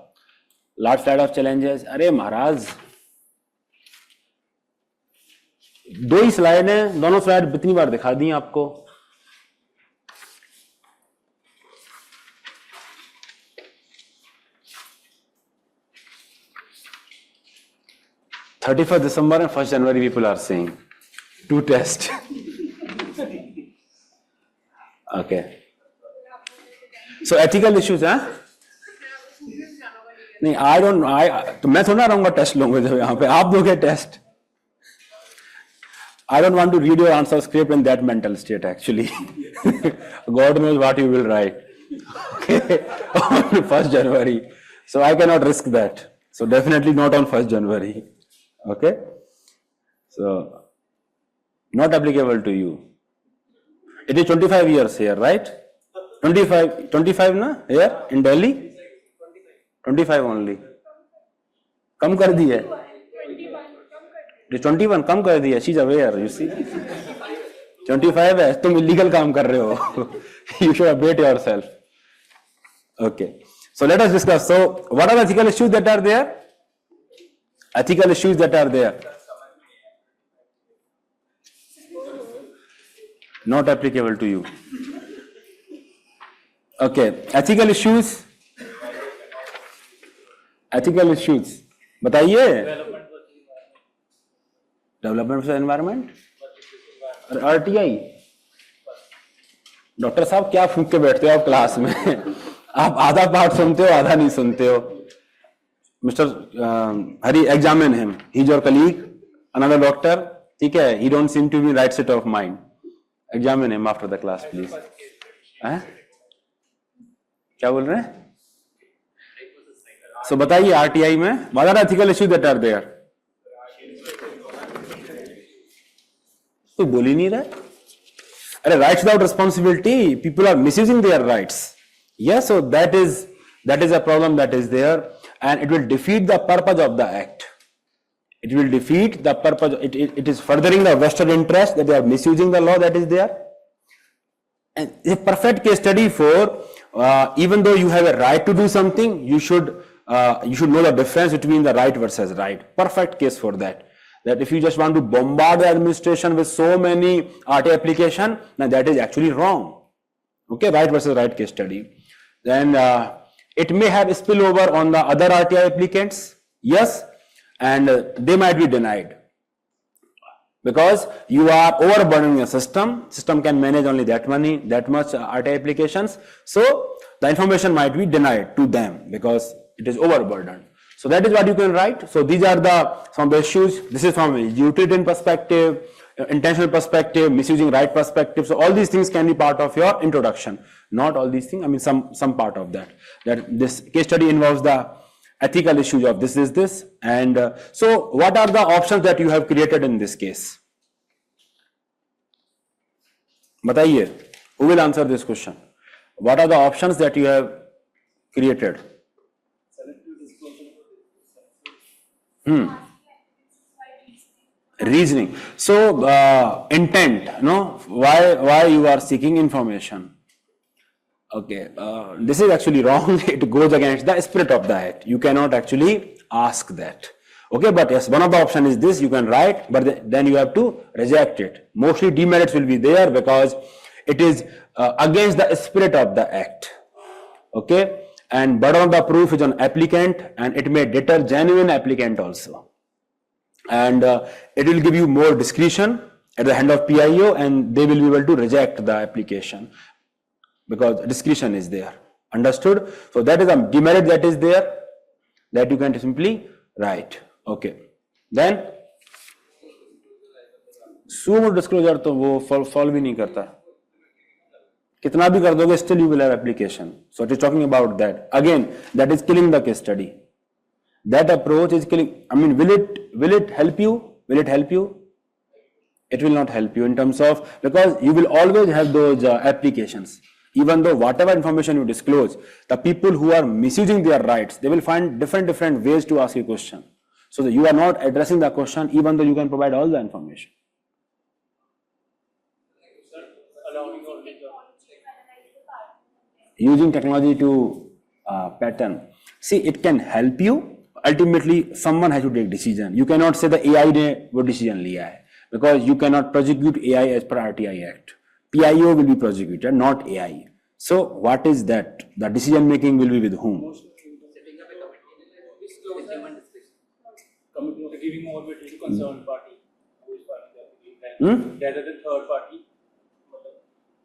large set of challenges. अरे महाराज, 2 ही slide हैं, दोनों slide कितनी बार दिखा दी आपको. December and 1st January people are saying 2 tests. Okay. So ethical issues, नहीं, तो मैं थोड़ा रहूंगा टेस्ट लूंगा जब यहाँ पे आप दोगे test. I don't want to read your answer script in that mental state actually. God knows what you will write. Okay, on 1st January. So I cannot risk that. So definitely not on 1st January. Okay. So not applicable to you. It is 25 years here, right? 25 na here in Delhi? 25 only. कम कर दी है. 21 कम कर दिया. She's aware, you see. 25 है, तुम illegal काम कर रहे हो. You should update yourself. Okay. So let us discuss. So what are the ethical issues that are there? Ethical issues that are there. Not applicable to you. Okay. Ethical issues. Ethical issues. बताइए. Development for environment. RTI. Doctor साहब क्या फूंक के बैठते हो आप class में? आप आधा पार्ट सुनते हो, आधा नहीं सुनते हो. Mister Hari, examine him. He is your colleague, another doctor. ठीक है. He don't seem to be right set of mind. Examine him after the class please. क्या बोल रहे हैं? सो बताइए आरटीआई में what are ethical issues that are there. तो बोल ही नहीं रहा. अरे rights without responsibility, people are misusing their rights. Yes, so that is a problem that is there and it will defeat the purpose of the act. It will defeat the purpose. It is furthering the vested interest that they are misusing the law that is there. And a perfect case study for even though you have a right to do something, you should know the difference between the right versus right. Perfect case for that. That if you just want to bombard the administration with so many RTA application, now that is actually wrong. Okay, right versus right case study. Then it may have spillover on the other RTA applicants. Yes. And they might be denied because you are overburdening the system. System can manage only that much RTA applications. So the information might be denied to them because it is overburdened. So that is what you can write. So these are some of the issues. This is from a utilitarian perspective, intentional perspective, misusing right perspective. So all these things can be part of your introduction. Not all these things. I mean some part of that. That this case study involves the ethical issues of this is this. And so what are the options that you have created in this case? बताइए. Who will answer this question? What are the options that you have created? Reasoning. So intent, no? Why you are seeking information? Okay, this is actually wrong. It goes against the spirit of the act. You cannot actually ask that. Okay, but yes, one of the options is this. You can write, but then you have to reject it. Mostly demerits will be there because it is against the spirit of the act. Okay, and burden of the proof is on applicant, and it may deter genuine applicant also. And it will give you more discretion at the hand of PIO, and they will be able to reject the application. Because discretion is there. Understood? So that is a demerit that is there that you can simply write. Okay. Then sumo disclosure तो वो solve भी नहीं करता. कितना भी कर दोगे still you will have application. So it is talking about that. Again, that is killing the case study. That approach is killing. I mean, will it help you? Will it help you? It will not help you in terms of, because you will always have those applications. Even though whatever information you disclose, the people who are misusing their rights, they will find different ways to ask you question. So that you are not addressing the question, even though you can provide all the information. Using technology to pattern. See, it can help you. Ultimately, someone has to take decision. You cannot say the AI ने वो decision लिया है, because you cannot prosecute AI as per RTI Act. PIO will be prosecuted, not AI. So what is that? The decision making will be with whom? Giving more weight to concerned party who is filing the application rather than third party.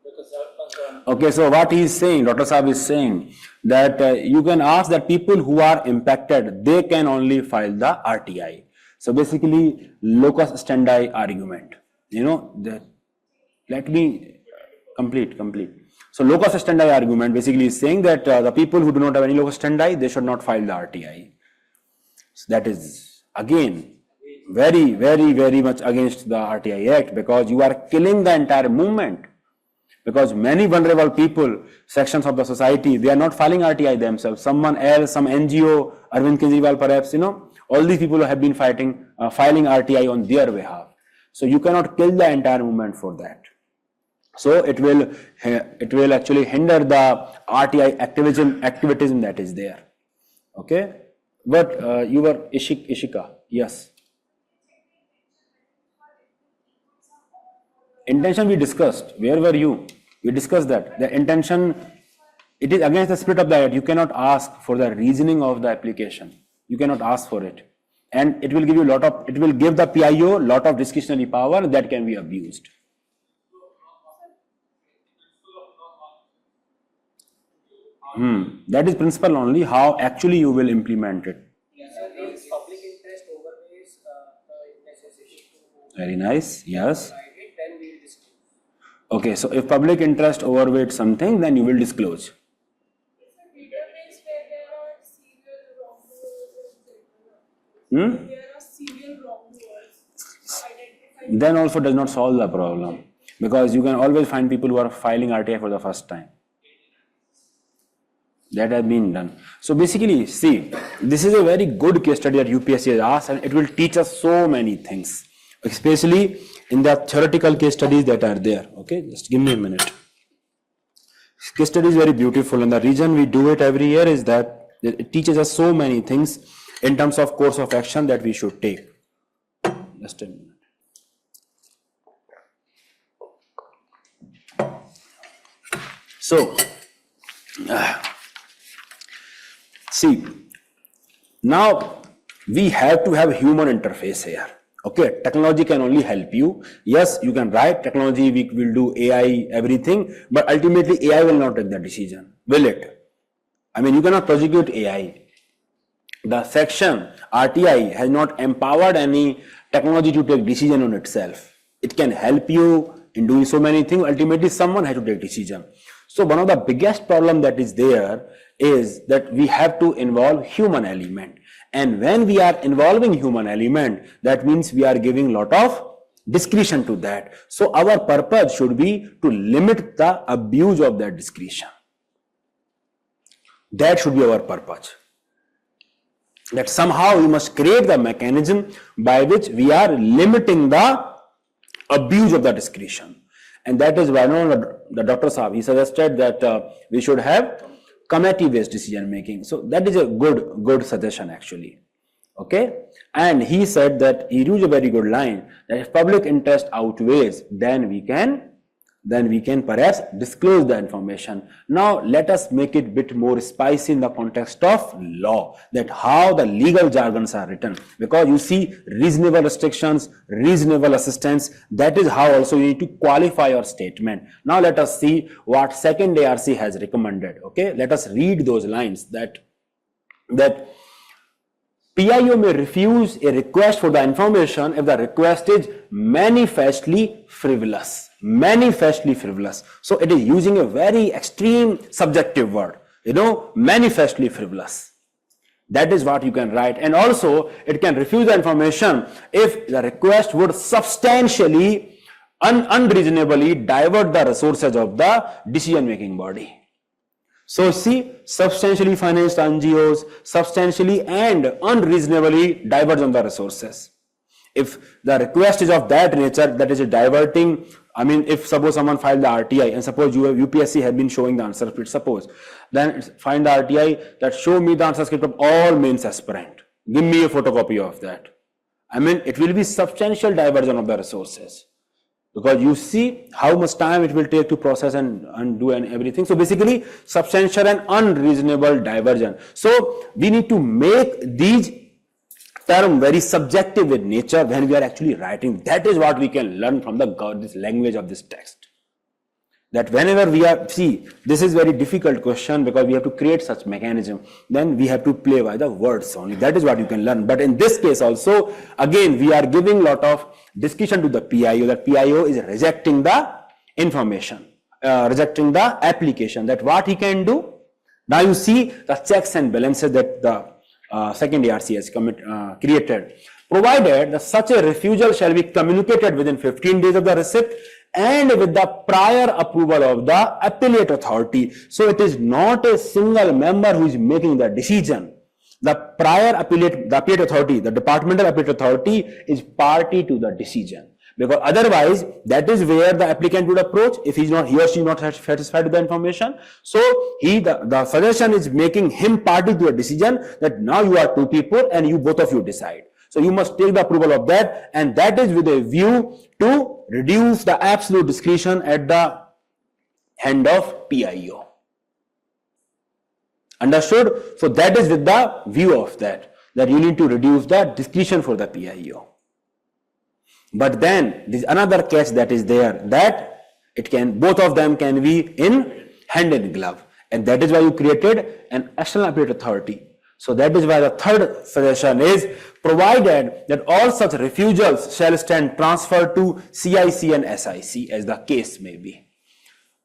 The concern. Okay, so what he is saying, Dr. Saab is saying that you can ask that people who are impacted, they can only file the RTI. So basically, locus standi argument. Let me complete. So locus standi argument basically is saying that the people who do not have any locus standi, they should not file the RTI. So that is again very, very, very much against the RTI Act, because you are killing the entire movement. Because many vulnerable people, sections of the society, they are not filing RTI themselves. Someone else, some NGO, Arvind Kejriwal perhaps, all these people have been filing RTI on their behalf. So you cannot kill the entire movement for that. So it will actually hinder the RTI activism that is there. Okay, but you were Ishika, yes. Intention we discussed. Where were you? We discussed that. The intention, it is against the spirit of the act. You cannot ask for the reasoning of the application. You cannot ask for it. And it will give you it will give the PIO lot of discretionary power that can be abused. That is principle only. How actually you will implement it. If public interest overweighs the necessity to Very nice. Yes. write it, then we will disclose. Okay. So if public interest overweighs something, then you will disclose. Database where there are serial wrongdoers, there are serial wrongdoers identified. Then also does not solve the problem, because you can always find people who are filing RTI for the first time. That has been done. So basically, see, this is a very good case study that UPSC has asked, and it will teach us so many things, especially in the theoretical case studies that are there. Okay, just give me a minute. Case study is very beautiful, and the reason we do it every year is that it teaches us so many things in terms of course of action that we should take. Just a minute. So, see, now we have to have human interface here. Okay, technology can only help you. Yes, you can write technology, we will do AI, everything, but ultimately AI will not take the decision, will it? I mean, you cannot prosecute AI. The section RTI has not empowered any technology to take decision on itself. It can help you in doing so many things. Ultimately, someone has to take decision. So one of the biggest problem that is there is that we have to involve human element. And when we are involving human element, that means we are giving lot of discretion to that. So our purpose should be to limit the abuse of that discretion. That should be our purpose. That somehow we must create the mechanism by which we are limiting the abuse of the discretion. And that is why the Dr. Saab, he suggested that we should have committee-based decision making. So that is a good suggestion actually. Okay, and he said that he used a very good line that if public interest outweighs, then we can perhaps disclose the information. Now let us make it a bit more spicy in the context of law, that how the legal jargons are written, because you see reasonable restrictions, reasonable assistance, that is how also you need to qualify your statement. Now let us see what second ARC has recommended. Okay, let us read those lines that PIO may refuse a request for the information if the request is manifestly frivolous. Manifestly frivolous. So it is using a very extreme subjective word, manifestly frivolous. That is what you can write. And also it can refuse the information if the request would substantially, unreasonably divert the resources of the decision-making body. So see, substantially financed NGOs, substantially and unreasonably diverge on the resources. If the request is of that nature, that is a diverting, I mean, if suppose someone filed the RTI and suppose UPSC had been showing the answer script, suppose, then find the RTI that show me the answer script of all mains aspirant. Give me a photocopy of that. I mean, it will be substantial diversion of the resources. Because you see how much time it will take to process and do and everything. So basically, substantial and unreasonable diversion. So we need to make these terms very subjective in nature when we are actually writing. That is what we can learn from this language of this text. That whenever we are, see, this is very difficult question because we have to create such mechanism. Then we have to play by the words only. That is what you can learn. But in this case also, again, we are giving lot of discretion to the PIO. That PIO is rejecting the information, rejecting the application. That what he can do. Now you see the checks and balances that the second ARC has created. Provided that such a refusal shall be communicated within 15 days of the receipt and with the prior approval of the appellate authority. So it is not a single member who is making the decision. The appellate authority, the departmental appellate authority is party to the decision. Because otherwise, that is where the applicant would approach if he or she is not satisfied with the information. So the suggestion is making him party to a decision that now you are two people and you both of you decide. So you must take the approval of that, and that is with a view to reduce the absolute discretion at the hand of PIO. Understood? So that is with the view of that you need to reduce the discretion for the PIO. But then there is another catch that is there, that both of them can be in hand in glove, and that is why you created an external appellate authority. So that is why the third suggestion is, provided that all such refusals shall stand transferred to CIC and SIC as the case may be.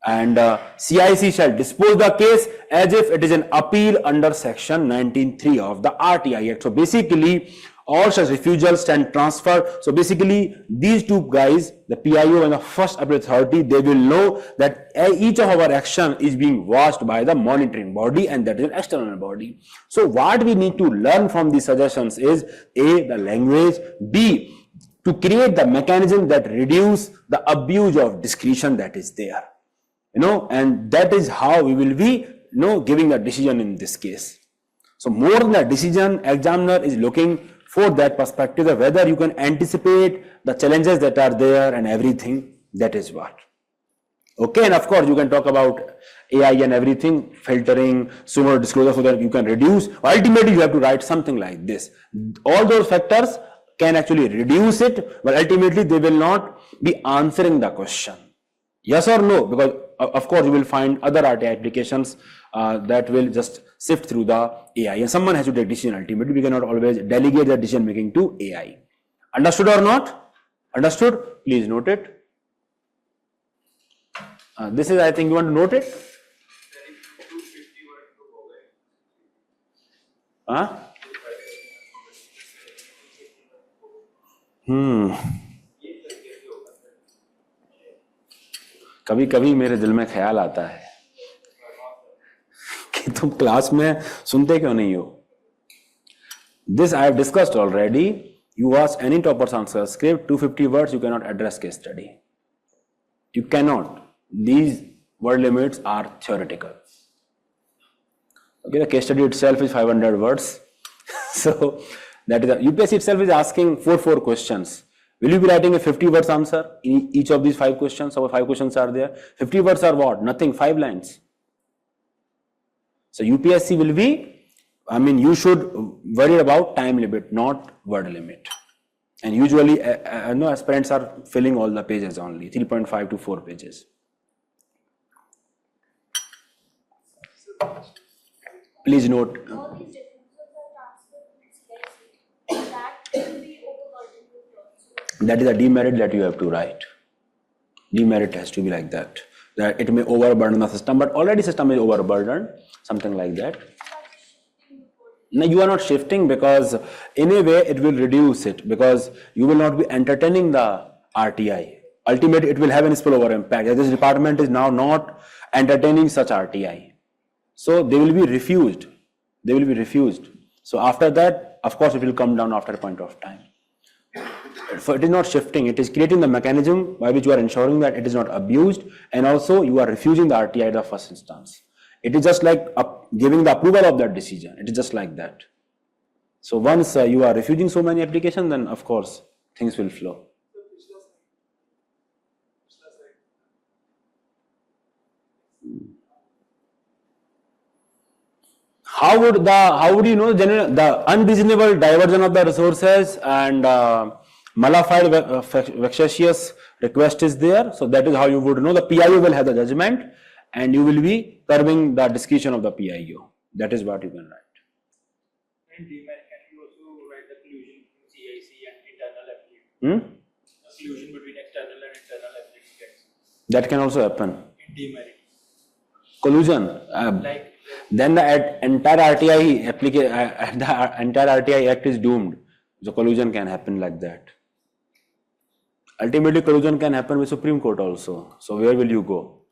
And CIC shall dispose the case as if it is an appeal under section 19(3) of the RTI Act. So basically, all such refusals stand transfer. So basically, these two guys, the PIO and the first appellate authority, they will know that each of our action is being watched by the monitoring body, and that is an external body. So what we need to learn from these suggestions is A, the language, B, to create the mechanism that reduce the abuse of discretion that is there. And that is how we will be, giving a decision in this case. So more than a decision, examiner is looking for that perspective of whether you can anticipate the challenges that are there and everything. That is what. Okay, and of course you can talk about AI and everything, filtering, sooner disclosure, so that you can reduce. Ultimately, you have to write something like this. All those factors can actually reduce it, but ultimately they will not be answering the question. Yes or no? Because of course you will find other RTI applications that will just sift through the AI, and someone has to take decision ultimately. We cannot always delegate the decision making to AI. Understood or not? Understood? Please note it. This is, I think you want to note it? कभी कभी मेरे दिल में ख्याल आता है कि तुम क्लास में सुनते क्यों नहीं हो. This I have discussed already. You ask any topper's answer script, 250 words, you cannot address case study. You cannot. These word limits are theoretical. Okay, the case study itself is 500 words. So that is UPSC itself is asking 4 questions. Will you be writing a 50 words answer in each of these 5 questions? Our 5 questions are there. 50 words are what? Nothing, 5 lines. So UPSC will be, you should worry about time limit, not word limit. And usually, aspirants are filling all the pages only, 3.5 to 4 pages. Please note. All these differences are transferred to CIC. That will be overburdened with terms. That is a demerit that you have to write. Demerit has to be like that. That it may overburden the system, but already system is overburdened, something like that. No, you are not shifting, because in a way it will reduce it, because you will not be entertaining the RTI. Ultimately, it will have an spillover impact. This department is now not entertaining such RTI. So they will be refused. They will be refused. So after that, of course, it will come down after a point of time. So it is not shifting. It is creating the mechanism by which you are ensuring that it is not abused, and also you are refusing the RTI at the first instance. It is just like giving the approval of that decision. It is just like that. So once you are refusing so many applications, then of course things will flow. How would you know the unreasonable diversion of the resources and Mala-fide vexatious request is there, so that is how you would know. The PIO will have the judgment and you will be curbing the discretion of the PIO. That is what you can write. And demerit, can you also write the collusion between CIC and internal affiliate? The collusion between external and internal affiliate gets That can also happen. in demerit. Collusion. Like Then the entire the entire RTI Act is doomed. So collusion can happen like that. Ultimately, collusion can happen with Supreme Court also. So where will you go?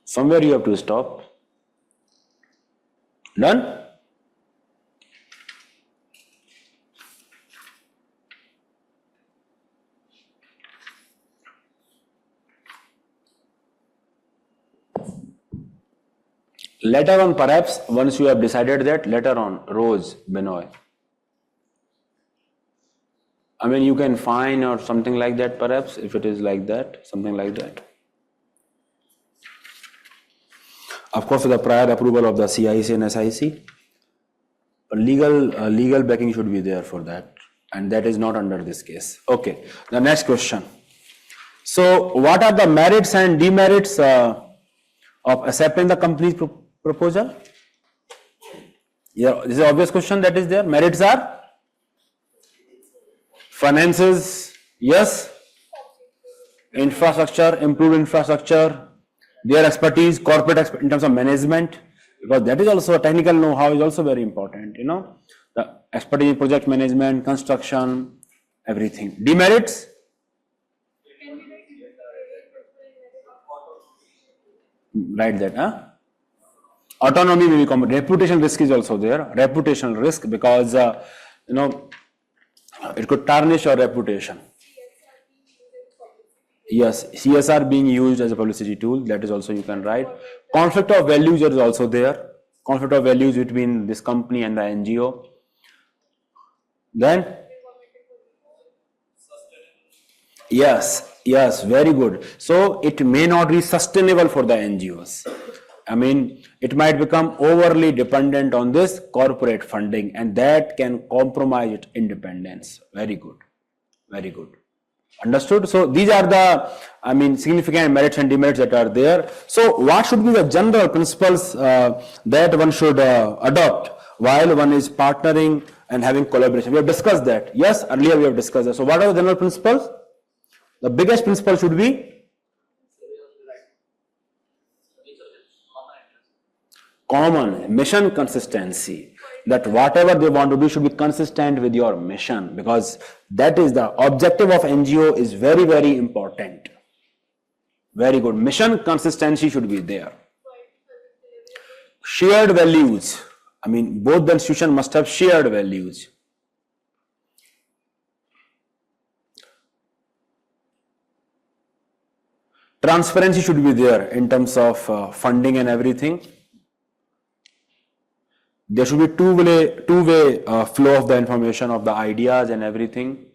Somewhere you have to stop. Done? Later on, perhaps, once you have decided that, later on, Rose, Benoy. I mean, you can fine or something like that, perhaps, if it is like that, something like that. Of course, with the prior approval of the CIC and SIC, legal backing should be there for that, and that is not under this case. Okay, the next question. So, what are the merits and demerits of accepting the company's proposal? Yeah, this is an obvious question that is there. Merits are finances, yes, infrastructure, improved infrastructure, their expertise, corporate in terms of management, because that is also technical know-how is also very important, you know, the expertise in project management, construction, everything. Demerits? Write that, huh? Autonomy will become, reputation risk is also there, reputational risk, because, you know, it could tarnish your reputation. Yes, CSR being used as a publicity tool, that is also you can write. Conflict of values is also there. Conflict of values between this company and the NGO. Then? Yes, very good. So it may not be sustainable for the NGOs. I mean, it might become overly dependent on this corporate funding, and that can compromise its independence. Very good. Very good. Understood? So these are the, I mean, significant merits and demerits that are there. So what should be the general principles that one should adopt while one is partnering and having collaboration? We have discussed that. Yes, earlier we have discussed that. So what are the general principles? The biggest principle should be common mission consistency, that whatever they want to do should be consistent with your mission, because that is the objective of NGO is very, very important. Very good. Mission consistency should be there. Shared values. I mean, both the institution must have shared values. Transparency should be there in terms of funding and everything. There should be two-way flow of the information, of the ideas and everything.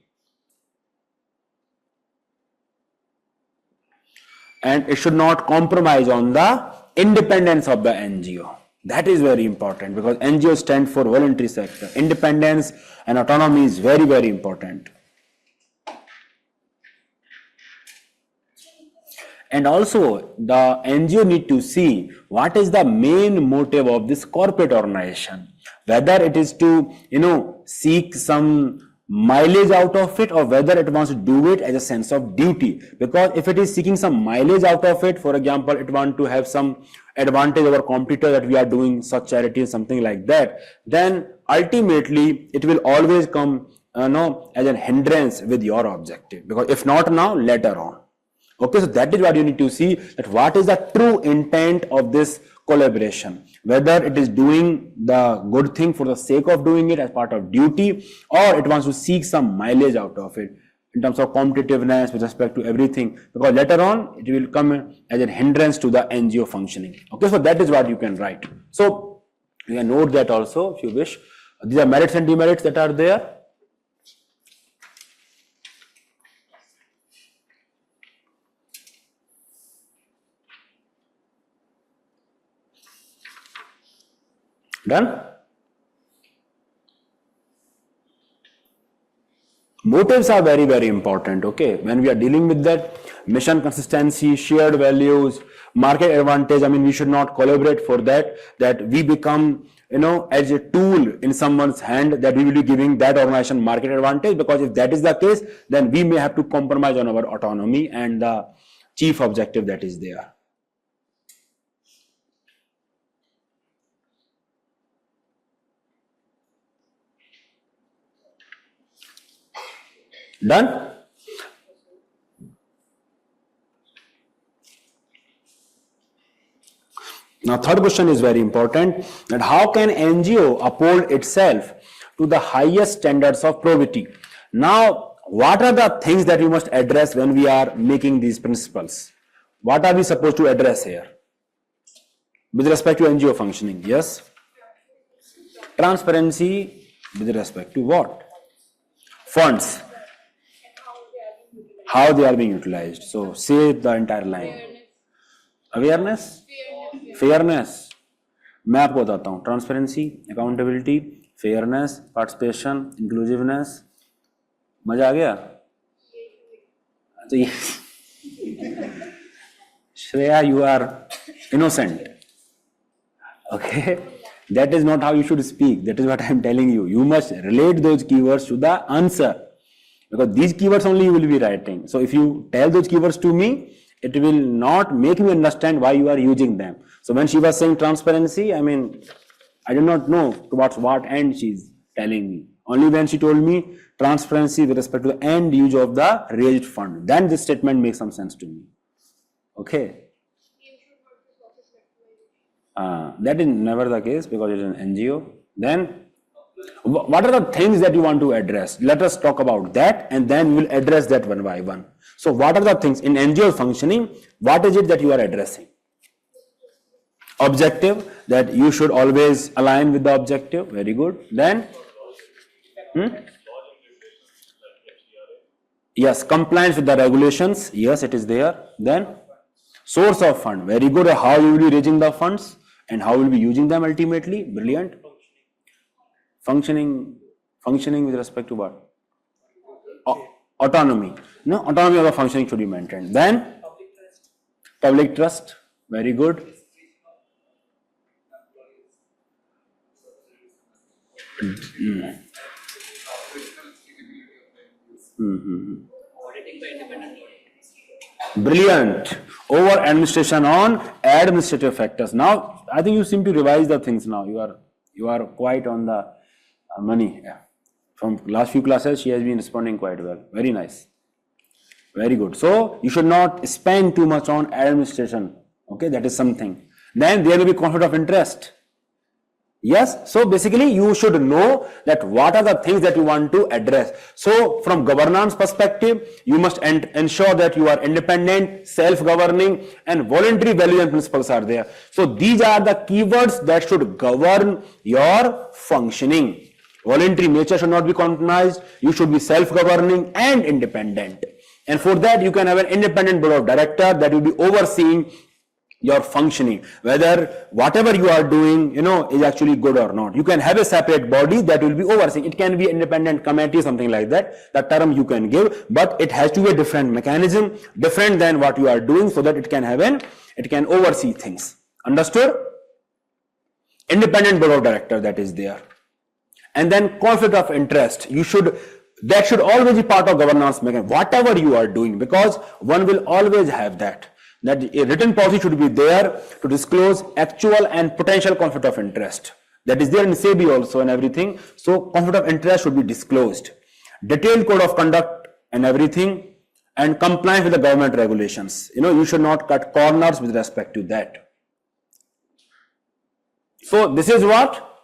And it should not compromise on the independence of the NGO. That is very important, because NGO stand for voluntary sector. Independence and autonomy is very, very important. And also, the NGO need to see what is the main motive of this corporate organization, whether it is to, you know, seek some mileage out of it, or whether it wants to do it as a sense of duty. Because if it is seeking some mileage out of it, for example, it want to have some advantage over competitor that we are doing such charity, something like that, then ultimately it will always come, as a hindrance with your objective. Because if not now, later on. Okay, so that is what you need to see, that what is the true intent of this collaboration, whether it is doing the good thing for the sake of doing it as part of duty, or it wants to seek some mileage out of it in terms of competitiveness with respect to everything, because later on it will come as a hindrance to the NGO functioning. Okay, so that is what you can write. So you can note that also if you wish. These are merits and demerits that are there. Done? Motives are very, very important, okay? When we are dealing with that, mission consistency, shared values, market advantage, I mean, we should not collaborate for that we become, as a tool in someone's hand, that we will be giving that organization market advantage, because if that is the case, then we may have to compromise on our autonomy and the chief objective that is there. Done? Now, third question is very important, that how can NGO uphold itself to the highest standards of probity? Now, what are the things that we must address when we are making these principles? What are we supposed to address here with respect to NGO functioning? Yes? Transparency with respect to what? Funds. How they are being utilized. So, say the entire line. Awareness? Fairness. मैं आपको बताता हूँ. Transparency, accountability, fairness, participation, inclusiveness. मजा आ गया? तो ये Shreya, you are innocent. Okay? That is not how you should speak. That is what I am telling you. You must relate those keywords to the answer. Because these keywords only you will be writing. So if you tell those keywords to me, it will not make me understand why you are using them. So when she was saying transparency, I mean, I do not know towards what end she is telling me. Only when she told me transparency with respect to the end use of the raised fund, then this statement makes some sense to me. Okay. That is never the case because it is an NGO. Then what are the things that you want to address? Let us talk about that and then we will address that one by one. So what are the things in NGO functioning? What is it that you are addressing? Objective, that you should always align with the objective. Very good. Then yes, compliance with the regulations. Yes, it is there. Then source of fund. Very good. How you will be raising the funds and how you will be using them ultimately. Brilliant. Functioning with respect to what? Autonomy. No, autonomy of the functioning should be maintained. Then public trust. Very good. Brilliant. Over administration on administrative factors. Now, I think you seem to revise the things now. You are quite on the money. Yeah. From last few classes, she has been responding quite well. Very nice. Very good. So, you should not spend too much on administration. Okay, that is something. Then there will be conflict of interest. Yes, so basically you should know that what are the things that you want to address. So from governance perspective, you must ensure that you are independent, self-governing and voluntary values and principles are there. So these are the keywords that should govern your functioning. Voluntary nature should not be compromised. You should be self-governing and independent. And for that you can have an independent board of directors that will be overseeing your functioning, whether whatever you are doing, is actually good or not. You can have a separate body that will be overseeing. It can be independent committee, something like that. The term you can give, but it has to be a different mechanism, different than what you are doing, so that it can oversee things. Understood? Independent board of director that is there. And then conflict of interest. That should always be part of governance mechanism, whatever you are doing, because one will always have that a written policy should be there to disclose actual and potential conflict of interest. That is there in SEBI also and everything. So conflict of interest should be disclosed. Detailed code of conduct and everything, and compliance with the government regulations. You should not cut corners with respect to that. So this is what?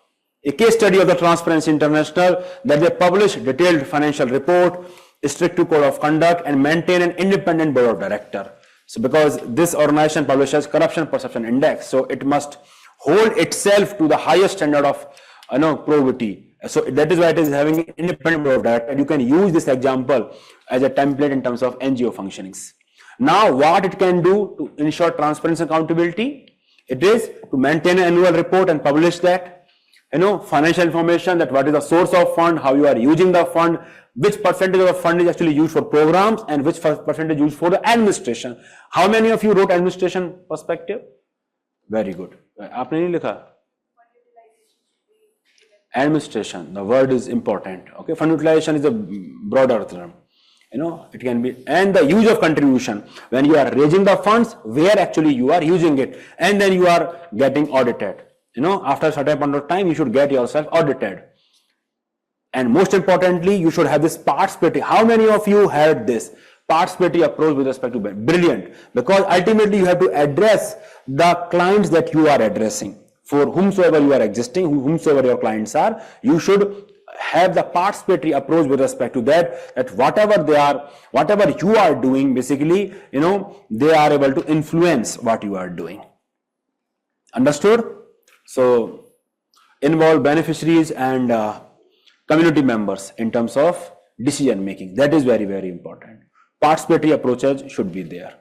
A case study of the Transparency International, that they publish detailed financial report, strict code of conduct and maintain an independent board of director. So because this organization publishes corruption perception index, so it must hold itself to the highest standard of probity. So that is why it is having an independent board of director. You can use this example as a template in terms of NGO functionings. Now what it can do to ensure transparency and accountability? It is to maintain an annual report and publish that. financial information, that what is the source of fund, how you are using the fund, which percentage of the fund is actually used for programs and which percentage used for the administration. How many of you wrote administration perspective? Very good. आपने नहीं लिखा? Administration, the word is important. Okay, fund utilization is a broader term. It can be, and the use of contribution, when you are raising the funds, where actually you are using it, and then you are getting audited. After a certain point of time, you should get yourself audited. And most importantly, you should have this participatory. How many of you had this participatory approach with respect to bank? Brilliant. Because ultimately you have to address the clients that you are addressing. For whomsoever you are existing, whomsoever your clients are, you should have the participatory approach with respect to that whatever you are doing, basically, they are able to influence what you are doing. Understood? So, involve beneficiaries and community members in terms of decision making. That is very, very important. Participatory approaches should be there.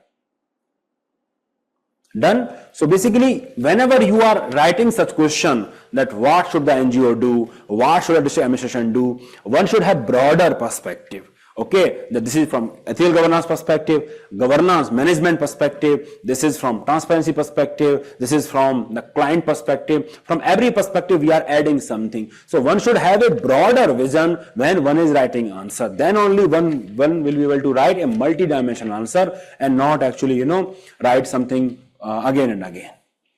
Done? So basically, whenever you are writing such question that what should the NGO do, what should the district administration do, one should have broader perspective. Okay, that this is from ethical governance perspective, governance management perspective, this is from transparency perspective, this is from the client perspective. From every perspective we are adding something. So one should have a broader vision when one is writing answer. Then only one will be able to write a multi-dimensional answer and not actually write something again and again.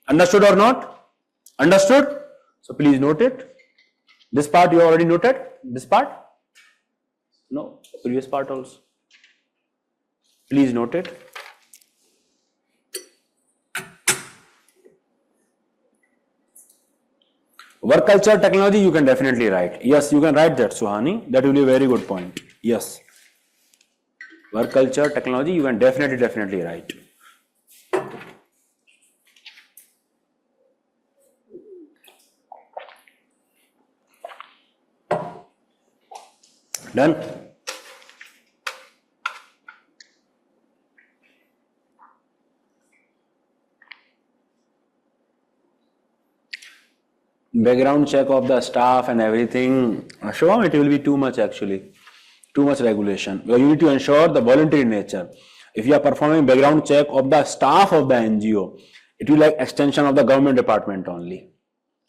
Understood or not? Understood? So please note it. This part you already noted? This part? No, previous part also. Please note it. Work culture technology, you can definitely write. Yes, you can write that, Suhani. That will be a very good point. Yes. Work culture technology, you can definitely write. Done? Background check of the staff and everything. Sure, it will be too much actually. Too much regulation. You need to ensure the voluntary nature. If you are performing background check of the staff of the NGO, it will be like extension of the government department only.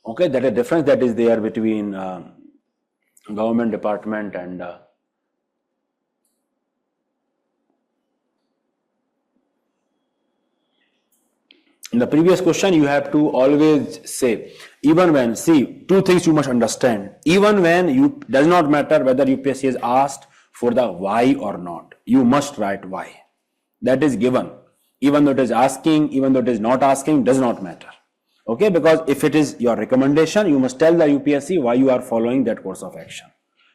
Okay, that is a difference that is there between government department and in the previous question you have to always say, even when, see, two things you must understand. Even when you, does not matter whether UPSC is asked for the why or not, you must write why. That is given. Even though it is asking, even though it is not asking, does not matter. Okay, because if it is your recommendation, you must tell the UPSC why you are following that course of action.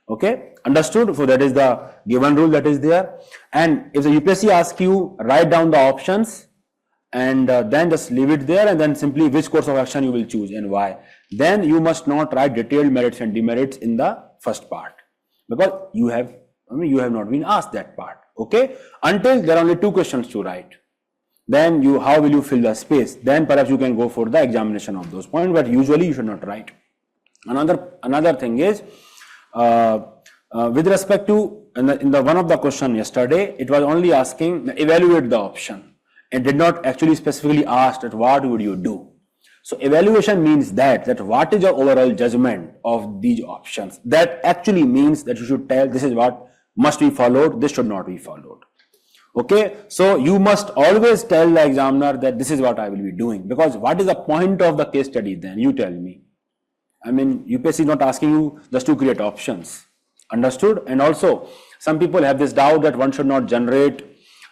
Okay, understood? So that is the given rule that is there. And if the UPSC asks you, write down the options and then just leave it there and then simply which course of action you will choose and why. Then you must not write detailed merits and demerits in the first part because you have not been asked that part. Okay, until there are only two questions to write. Then how will you fill the space? Then perhaps you can go for the examination of those points, but usually you should not write. Another thing is, with respect to in the one of the question yesterday, it was only asking evaluate the option. It did not actually specifically ask that what would you do. So evaluation means that what is your overall judgment of these options. That actually means that you should tell this is what must be followed, this should not be followed. Okay, so you must always tell the examiner that this is what I will be doing, because what is the point of the case study then? You tell me. I mean, UPSC is not asking you just to create options. Understood? And also, some people have this doubt that one should not generate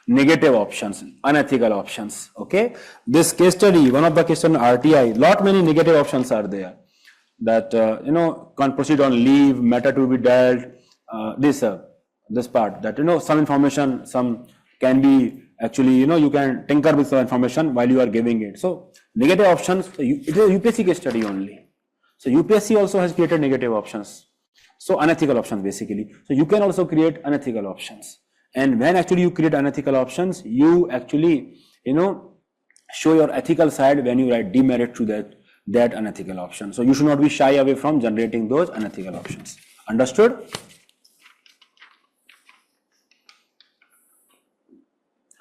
negative options, unethical options. Okay, this case study, one of the case study RTI, lot many negative options are there. That can't proceed on leave, matter to be dealt. This part that some information, some can be actually you can tinker with the information while you are giving it. So negative options, it is a UPSC case study only. So UPSC also has created negative options. So unethical options basically. So you can also create unethical options. And when actually you create unethical options, you actually show your ethical side when you write demerit to that unethical option. So you should not be shy away from generating those unethical options. Understood?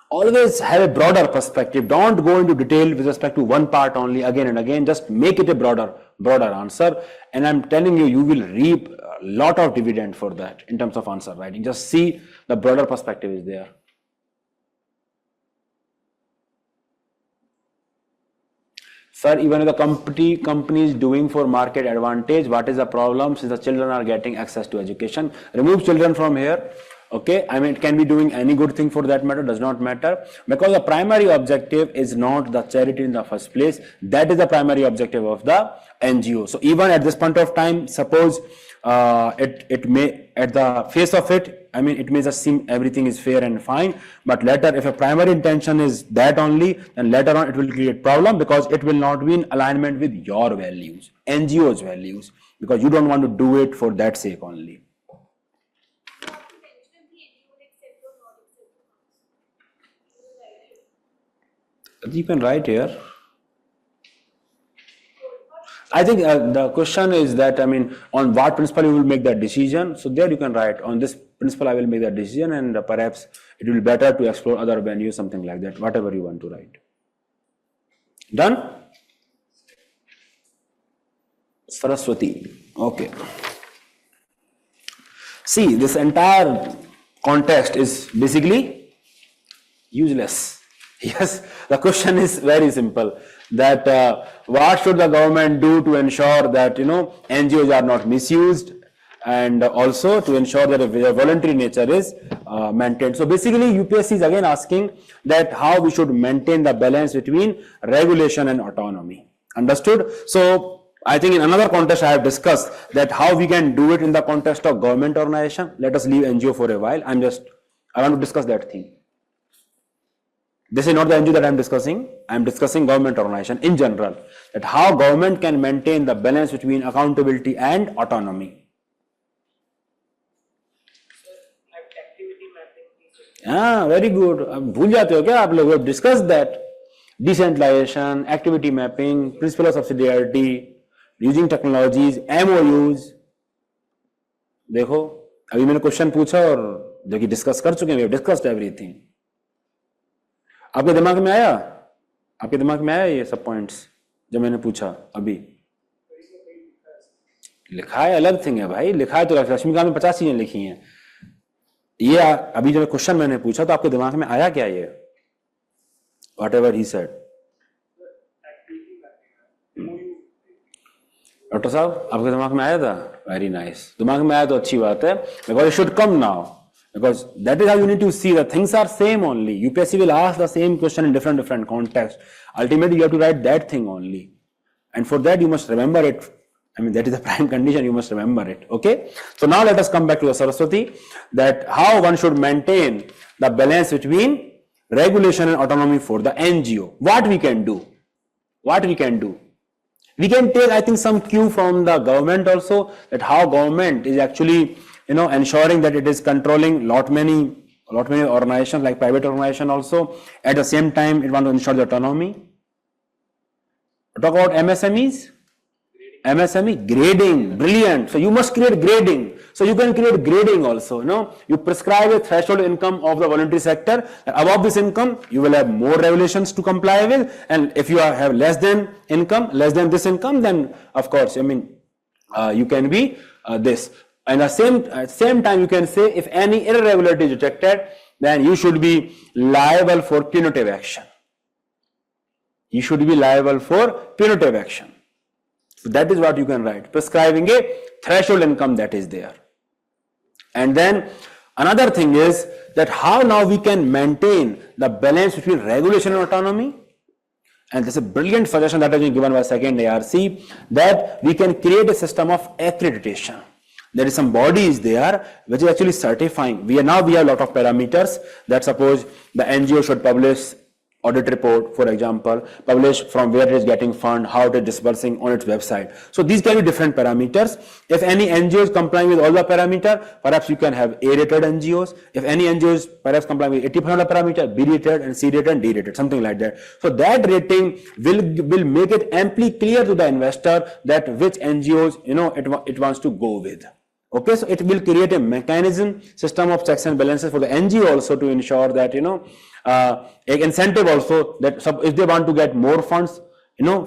Always have a broader perspective. Don't go into detail with respect to one part only again and again. Just make it a broader answer. And I'm telling you, you will reap a lot of dividend for that in terms of answer writing. Just see the broader perspective is there. Sir, even if the company is doing for market advantage, what is the problem? Since the children are getting access to education, remove children from here. Okay, I mean, it can be doing any good thing for that matter, does not matter, because the primary objective is not the charity in the first place. That is the primary objective of the NGO. So even at this point of time, suppose it may, at the face of it, I mean, it may just seem everything is fair and fine, but later if a primary intention is that only, then later on it will create problem, because it will not be in alignment with your values, NGO's values, because you don't want to do it for that sake only. You can write here. I think the question is that, I mean, on what principle you will make that decision. So there you can write, on this principle I will make that decision, and perhaps it will be better to explore other venues, something like that, whatever you want to write. Done? Saraswati. Okay. See, this entire context is basically useless. Yes, the question is very simple, that what should the government do to ensure that, NGOs are not misused, and also to ensure that a voluntary nature is maintained. So basically UPSC is again asking that how we should maintain the balance between regulation and autonomy. Understood? So I think in another context I have discussed that how we can do it in the context of government organization. Let us leave NGO for a while. I want to discuss that thing. This is not the NGO that I am discussing. I am discussing government organization in general, that how government can maintain the balance between accountability and autonomy. Activity mapping. Very good. भूल जाते हो क्या आप लोग? We have discussed that. Decentralization, activity mapping, principle of subsidiarity, using technologies, MOUs. देखो, अभी मैंने question पूछा और जो कि डिस्कस कर चुके हैं, we have discussed everything. आपके दिमाग में आया? आपके दिमाग में आया ये सब पॉइंट्स जो मैंने पूछा अभी? लिखा है अलग थिंग है भाई, लिखा है तो रश्मिका में 50 चीजें लिखी हैं। ये अभी जो क्वेश्चन मैंने पूछा तो आपके दिमाग में आया क्या ये? Whatever he said. डॉक्टर साहब, आपके दिमाग में आया था? Very nice. दिमाग में आया तो अच्छी बात है, because it should come now. Because that is how you need to see that things are same only. UPSC will ask the same question in different context. Ultimately, you have to write that thing only. And for that, you must remember it. I mean, that is the prime condition. You must remember it. Okay. So now let us come back to the Saraswati, that how one should maintain the balance between regulation and autonomy for the NGO. What we can do? What we can do? We can take, I think, some cue from the government also, that how government is actually ensuring that it is controlling lot many organizations, like private organization also. At the same time, it wants to ensure the autonomy. Talk about MSMEs. MSME grading, brilliant. So you must create grading. So you can create grading also. You prescribe a threshold income of the voluntary sector. Above this income, you will have more regulations to comply with. And if you have less than this income, then of course, you can be this. And at the same time, you can say if any irregularity is detected, then you should be liable for punitive action. You should be liable for punitive action. So that is what you can write, prescribing a threshold income that is there. And then another thing is that how now we can maintain the balance between regulation and autonomy. And this is a brilliant suggestion that has been given by second ARC, that we can create a system of accreditation. There is some bodies there which is actually certifying. We have a lot of parameters, that suppose the NGO should publish audit report, for example, publish from where it is getting fund, how it is disbursing on its website. So these can be different parameters. If any NGO is complying with all the parameter, perhaps you can have A-rated NGOs. If any NGO is perhaps complying with 80% of the parameter, B-rated and C-rated and D-rated, something like that. So that rating will make it amply clear to the investor that which NGOs, it wants to go with. Okay, so it will create a mechanism, system of checks and balances for the NGO also to ensure that, an incentive also that if they want to get more funds,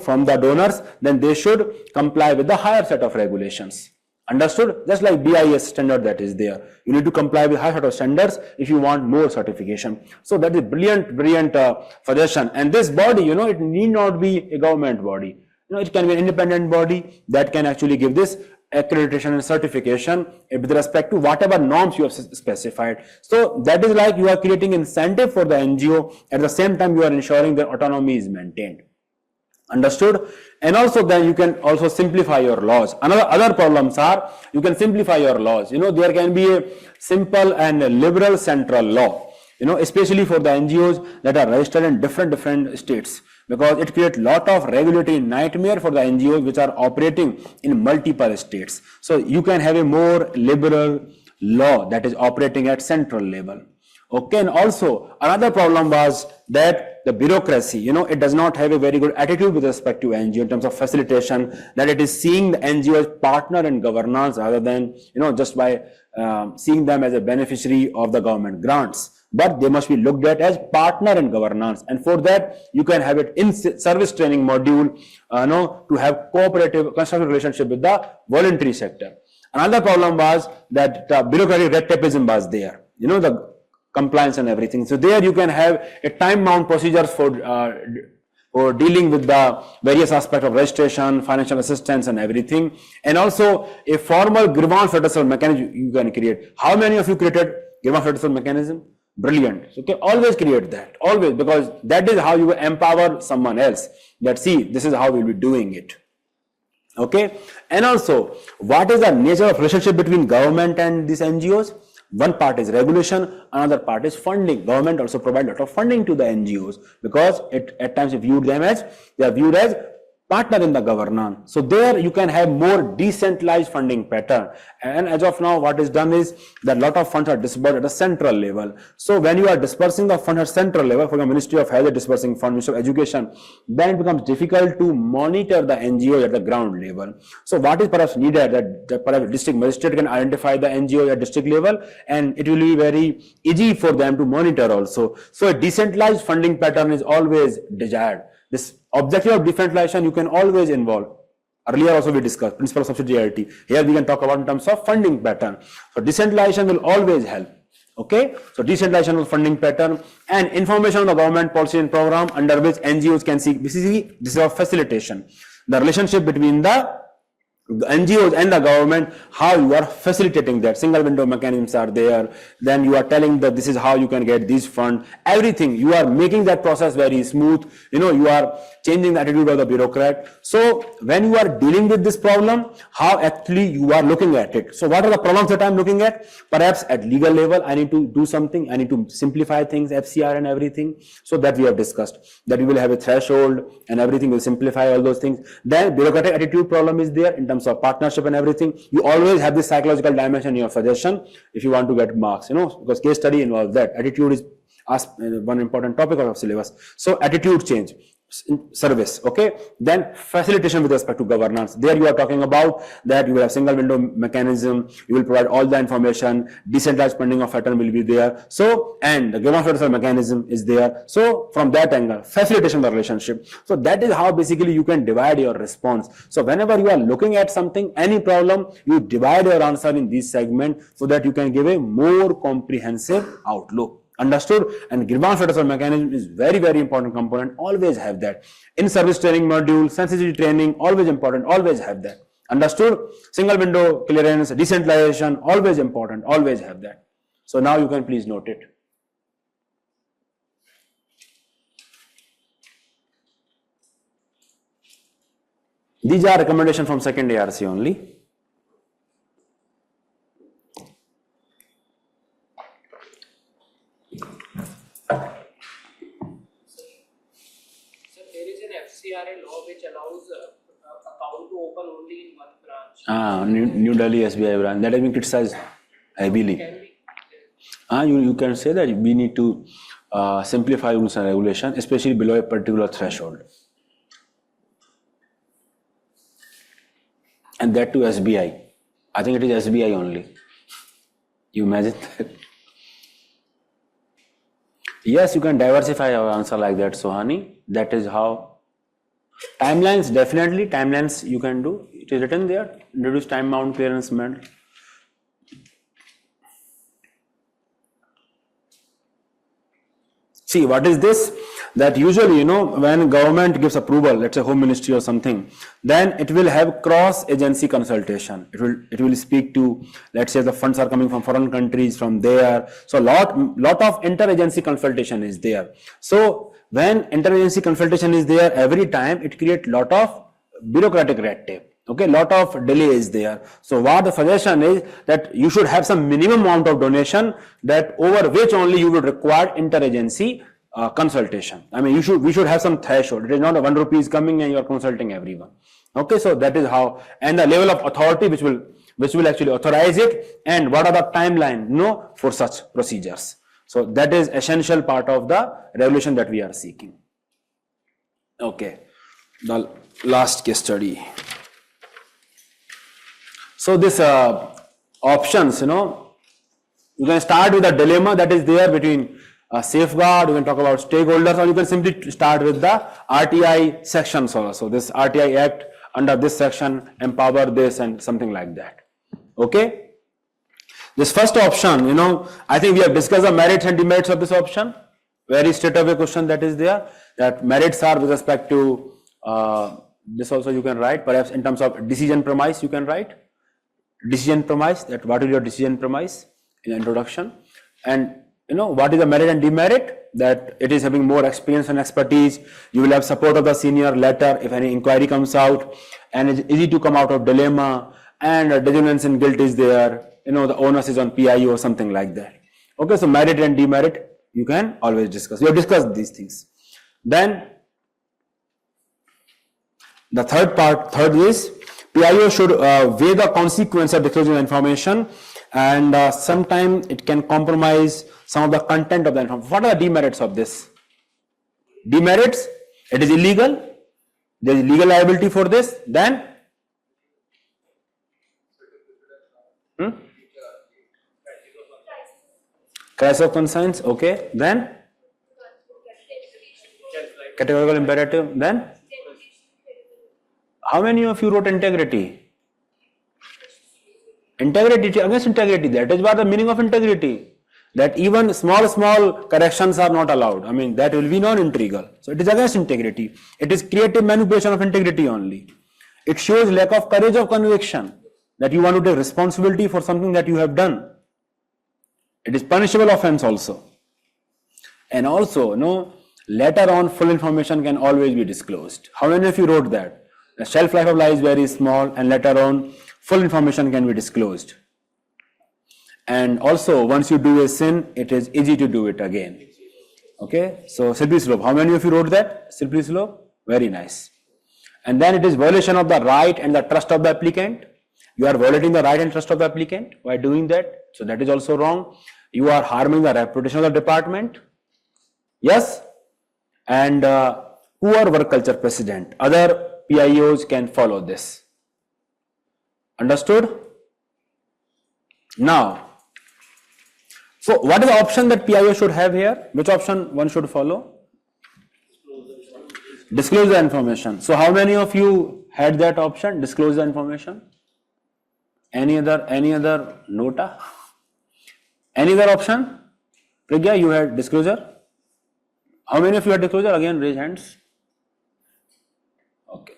from the donors, then they should comply with the higher set of regulations. Understood? Just like BIS standard that is there. You need to comply with higher set of standards if you want more certification. So that is brilliant suggestion. And this body, it need not be a government body. It can be an independent body that can actually give this accreditation and certification with respect to whatever norms you have specified. So that is like you are creating incentive for the NGO. At the same time, you are ensuring their autonomy is maintained. Understood? And also then you can also simplify your laws. Other problems are you can simplify your laws. There can be a simple and a liberal central law, especially for the NGOs that are registered in different states, because it creates a lot of regulatory nightmare for the NGOs which are operating in multiple states. So you can have a more liberal law that is operating at central level. Okay, and also another problem was that the bureaucracy, it does not have a very good attitude with respect to NGO in terms of facilitation, that it is seeing the NGO as partner in governance rather than, just by seeing them as a beneficiary of the government grants. But they must be looked at as partner in governance, and for that you can have it in service training module, to have cooperative constructive relationship with the voluntary sector. Another problem was that bureaucratic red tapeism was there, the compliance and everything. So there you can have a time-bound procedures for dealing with the various aspects of registration, financial assistance and everything, and also a formal grievance redressal mechanism you can create. How many of you created grievance redressal mechanism? Brilliant. Okay, always create that, always, because that is how you empower someone else that see this is how we'll be doing it. Okay, and also what is the nature of relationship between government and these NGOs? One part is regulation, another part is funding. Government also provides a lot of funding to the NGOs because at times they are viewed as partner in the governance. So there you can have more decentralized funding pattern. And as of now, what is done is that a lot of funds are disbursed at a central level. So when you are dispersing the fund at central level, for the Ministry of Health dispersing fund, Ministry of Education, then it becomes difficult to monitor the NGO at the ground level. So what is perhaps needed that perhaps district magistrate can identify the NGO at district level, and it will be very easy for them to monitor also. So a decentralized funding pattern is always desired. This objective of decentralization you can always involve. Earlier also we discussed principle of subsidiarity. Here we can talk about in terms of funding pattern. So decentralization will always help. Okay, so decentralization of funding pattern and information on the government policy and program under which NGOs can seek. This is a facilitation. The relationship between the NGOs and the government, how you are facilitating that. Single window mechanisms are there. Then you are telling that this is how you can get these funds. Everything you are making that process very smooth. You are changing the attitude of the bureaucrat. So when you are dealing with this problem, how actually you are looking at it. So what are the problems that I am looking at? Perhaps at legal level, I need to do something. I need to simplify things, FCR and everything. So that we have discussed that we will have a threshold and everything will simplify all those things. Then bureaucratic attitude problem is there in terms of partnership and everything. You always have this psychological dimension in your suggestion if you want to get marks, because case study involves that. Attitude is one important topic of syllabus. So attitude change, service. Okay, then facilitation with respect to governance. There you are talking about that you will have single window mechanism, you will provide all the information, decentralized funding of pattern will be there. So, and the grievance redressal mechanism is there. So from that angle, facilitation of the relationship. So that is how basically you can divide your response. So whenever you are looking at something, any problem, you divide your answer in this segment so that you can give a more comprehensive outlook. Understood? And grievance redressal mechanism is very, very important component. Always have that. In service training module, sensitivity training, always important. Always have that. Understood? Single window clearance, decentralization, always important. Always have that. So now you can please note it. These are recommendations from second ARC only. law which allows account to open only in one branch. New Delhi SBI branch that has been criticized heavily. Can we? You can say that we need to simplify rules and regulation, especially below a particular threshold. And that to SBI. I think it is SBI only. You imagine that? Yes, you can diversify our answer like that, Sohani. That is how. Timelines, definitely. Timelines you can do. It is written there. Introduce time bound clearance method. See, what is this? That usually, when government gives approval, let's say Home Ministry or something, then it will have cross-agency consultation. It will speak to, let's say the funds are coming from foreign countries, from there. So lot of inter-agency consultation is there. So when inter-agency consultation is there, every time it creates lot of bureaucratic red tape. Okay, lot of delay is there. So what the suggestion is that you should have some minimum amount of donation that over which only you would require interagency consultation. I mean, we should have some threshold. It is not a 1 rupee is coming and you are consulting everyone. Okay, so that is how, and the level of authority which will actually authorize it, and what are the timeline for such procedures. So that is essential part of the regulation that we are seeking. Okay, the last case study. So this options, you can start with a dilemma that is there between safeguard, you can talk about stakeholders, or you can simply start with the RTI sections also. This RTI Act under this section empower this and something like that. Okay. This first option, I think we have discussed the merits and demerits of this option. Very straight away question that is there. That merits are with respect to this also you can write. Perhaps in terms of decision premise you can write. Decision premise, that what is your decision premise in the introduction, and what is the merit and demerit, that it is having more experience and expertise, you will have support of the senior letter if any inquiry comes out, and it's easy to come out of dilemma, and determinants in guilt is there, the onus is on PIO or something like that. Okay, so merit and demerit you can always discuss. We have discussed these things. Then the third is PIO should weigh the consequence of disclosing information, and sometimes it can compromise some of the content of the information. What are the demerits of this? Demerits, it is illegal, there is legal liability for this, then crisis of conscience, okay, then categorical imperative, then how many of you wrote integrity? Integrity against integrity. That is what the meaning of integrity. That even small corrections are not allowed. I mean, that will be non-integral. So it is against integrity. It is creative manipulation of integrity only. It shows lack of courage of conviction, that you want to take responsibility for something that you have done. It is punishable offense also. And also, later on full information can always be disclosed. How many of you wrote that? The shelf life of lie is very small, and later on full information can be disclosed. And also, once you do a sin, it is easy to do it again. Okay, so slippery slope. How many of you wrote that? Slippery slope? Very nice. And then it is violation of the right and the trust of the applicant. You are violating the right and trust of the applicant by doing that. So that is also wrong. You are harming the reputation of the department. Yes. And poor work culture precedent. Other PIOs can follow this. Understood? Now, so what is the option that PIO should have here? Which option one should follow? Disclose the information. So how many of you had that option? Disclose the information. Any other nota? Any other option? Pragya, you had disclosure? How many of you had disclosure? Again, raise hands. Okay.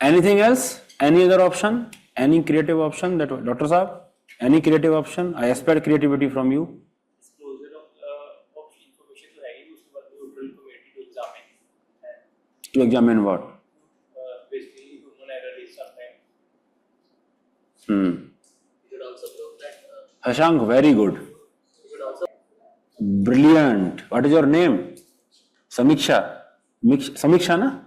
Anything else? Any other option? Any creative option that Dr. Saab? Any creative option? I expect creativity from you. Disclosure of information to है उसके बाद neutral committee to examine and To examine what? basically human error is sometimes. You should also prove that. Hashank, very good. You should also Brilliant. What is your name? Samiksha. Samiksha, na?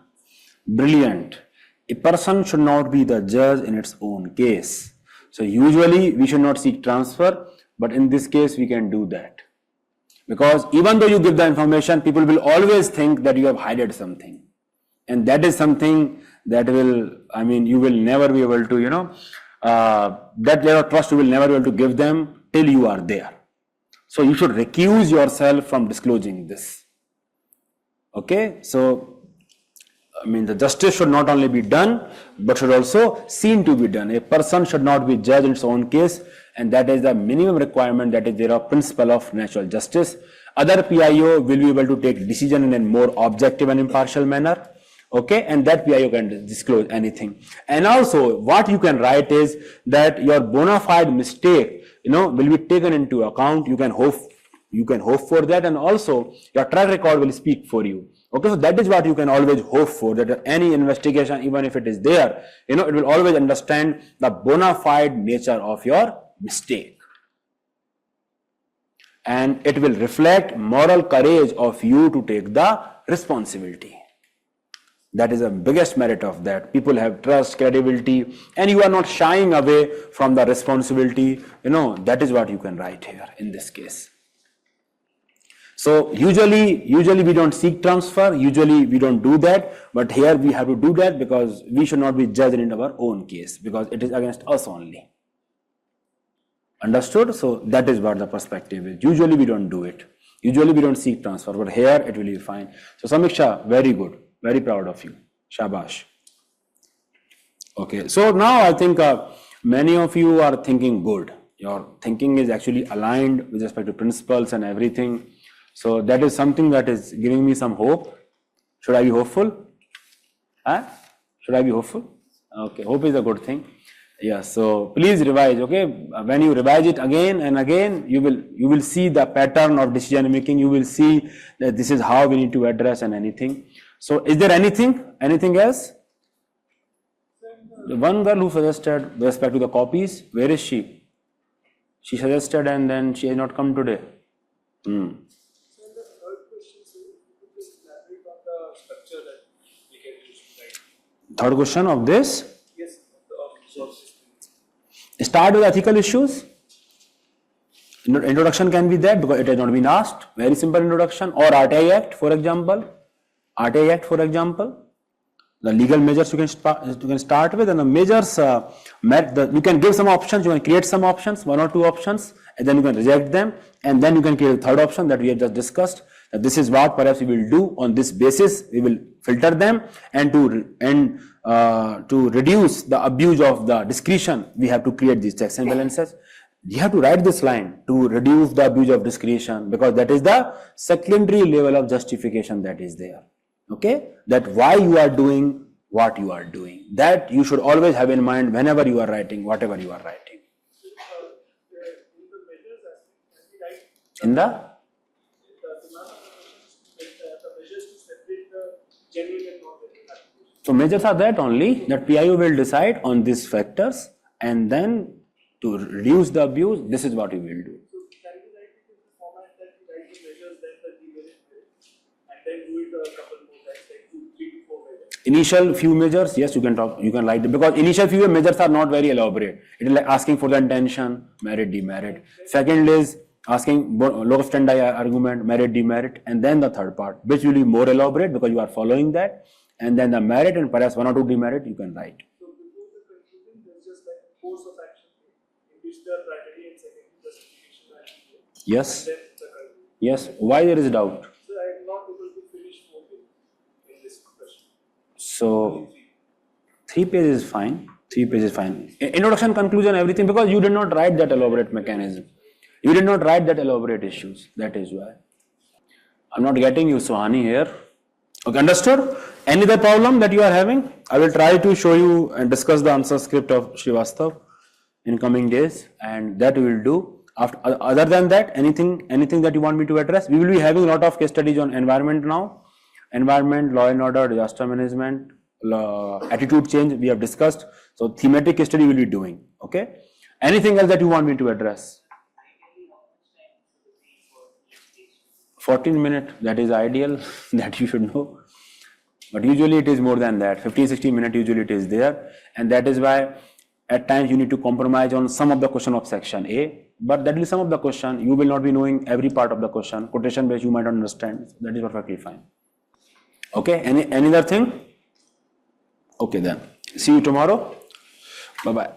Brilliant. A person should not be the judge in its own case. So usually we should not seek transfer, but in this case we can do that. Because even though you give the information, people will always think that you have hidden something. And that is something that will, you will never be able to, that level of trust you will never be able to give them till you are there. So you should recuse yourself from disclosing this. Okay, so the justice should not only be done, but should also seen to be done. A person should not be judged in its own case, and that is the minimum requirement that is there of principle of natural justice. Other PIO will be able to take decision in a more objective and impartial manner. Okay, and that PIO can disclose anything. And also, what you can write is that your bona fide mistake, will be taken into account. You can hope for that, and also your track record will speak for you. Okay, so that is what you can always hope for, that any investigation, even if it is there, it will always understand the bona fide nature of your mistake. And it will reflect moral courage of you to take the responsibility. That is the biggest merit of that. People have trust, credibility, and you are not shying away from the responsibility. That is what you can write here in this case. So usually we don't seek transfer, usually we don't do that, but here we have to do that because we should not be judged in our own case, because it is against us only. Understood? So that is what the perspective is. Usually we don't do it. Usually we don't seek transfer, but here it will be fine. So Samiksha, very good. Very proud of you. Shabash. Okay, so now I think many of you are thinking good. Your thinking is actually aligned with respect to principles and everything. So that is something that is giving me some hope. Should I be hopeful? Should I be hopeful? Okay, hope is a good thing. Yeah, so please revise, okay? When you revise it again and again, you will see the pattern of decision making. You will see that this is how we need to address and anything. So is there anything else? The one girl who suggested with respect to the copies, where is she? She suggested and then she has not come today. So in the third question, sir, you could just elaborate on the structure that we can use to write. Third question of this. Yes, of resource system. Start with ethical issues. Introduction can be that because it has not been asked. Very simple introduction. Or RTI Act, for example. RTI Act, for example. The legal measures you can start with, and the measures, you can give some options, you can create some options, 1 or 2 options, and then you can reject them, and then you can create a third option that we have just discussed. That this is what perhaps we will do on this basis. We will filter them, and to reduce the abuse of the discretion, we have to create these checks and balances. You have to write this line to reduce the abuse of discretion, because that is the secondary level of justification that is there. Okay, that why you are doing what you are doing, that you should always have in mind whenever you are writing whatever you are writing. In the measures to separate the genuine and non-genuine applications. So measures are that only, that PIO will decide on these factors, and then to reduce the abuse, this is what we will do. So can we write it in the format that we write the measures, then the demerit, and then do it a couple more times, like 2, 3 to 4 measures? Initial few measures, yes, you can write it, because initial few measures are not very elaborate. It is like asking for the intention, merit, demerit. Second is asking locus standi argument, merit, demerit, and then the third part, which will be more elaborate because you are following that, and then the merit and perhaps 1 or 2 demerit you can write. So before the conclusion, there's just like a course of action in which the primary and secondary justification are given. Yes, And then the conclusion. yes. Why there is doubt? So I am not able to finish 4 pages in this question. So 3 pages is fine. 3 pages is fine. Introduction, conclusion, everything, because you did not write that elaborate mechanism. You did not write that elaborate issues. That is why. I'm not getting you, Suhani, here. Okay, understood? Any other problem that you are having? I will try to show you and discuss the answer script of Srivastav in coming days, and that we will do. Other than that, anything that you want me to address? We will be having a lot of case studies on environment now. Environment, law and order, disaster management, attitude change we have discussed. So thematic case study we will be doing. Okay. Anything else that you want me to address? 14 minutes, that is ideal, that you should know. But usually it is more than that, 15-16 minutes usually it is there. And that is why at times you need to compromise on some of the question of section A. But that is some of the question, you will not be knowing every part of the question. Quotation based you might not understand, that is perfectly fine. Okay, any other thing? Okay then, see you tomorrow. Bye-bye.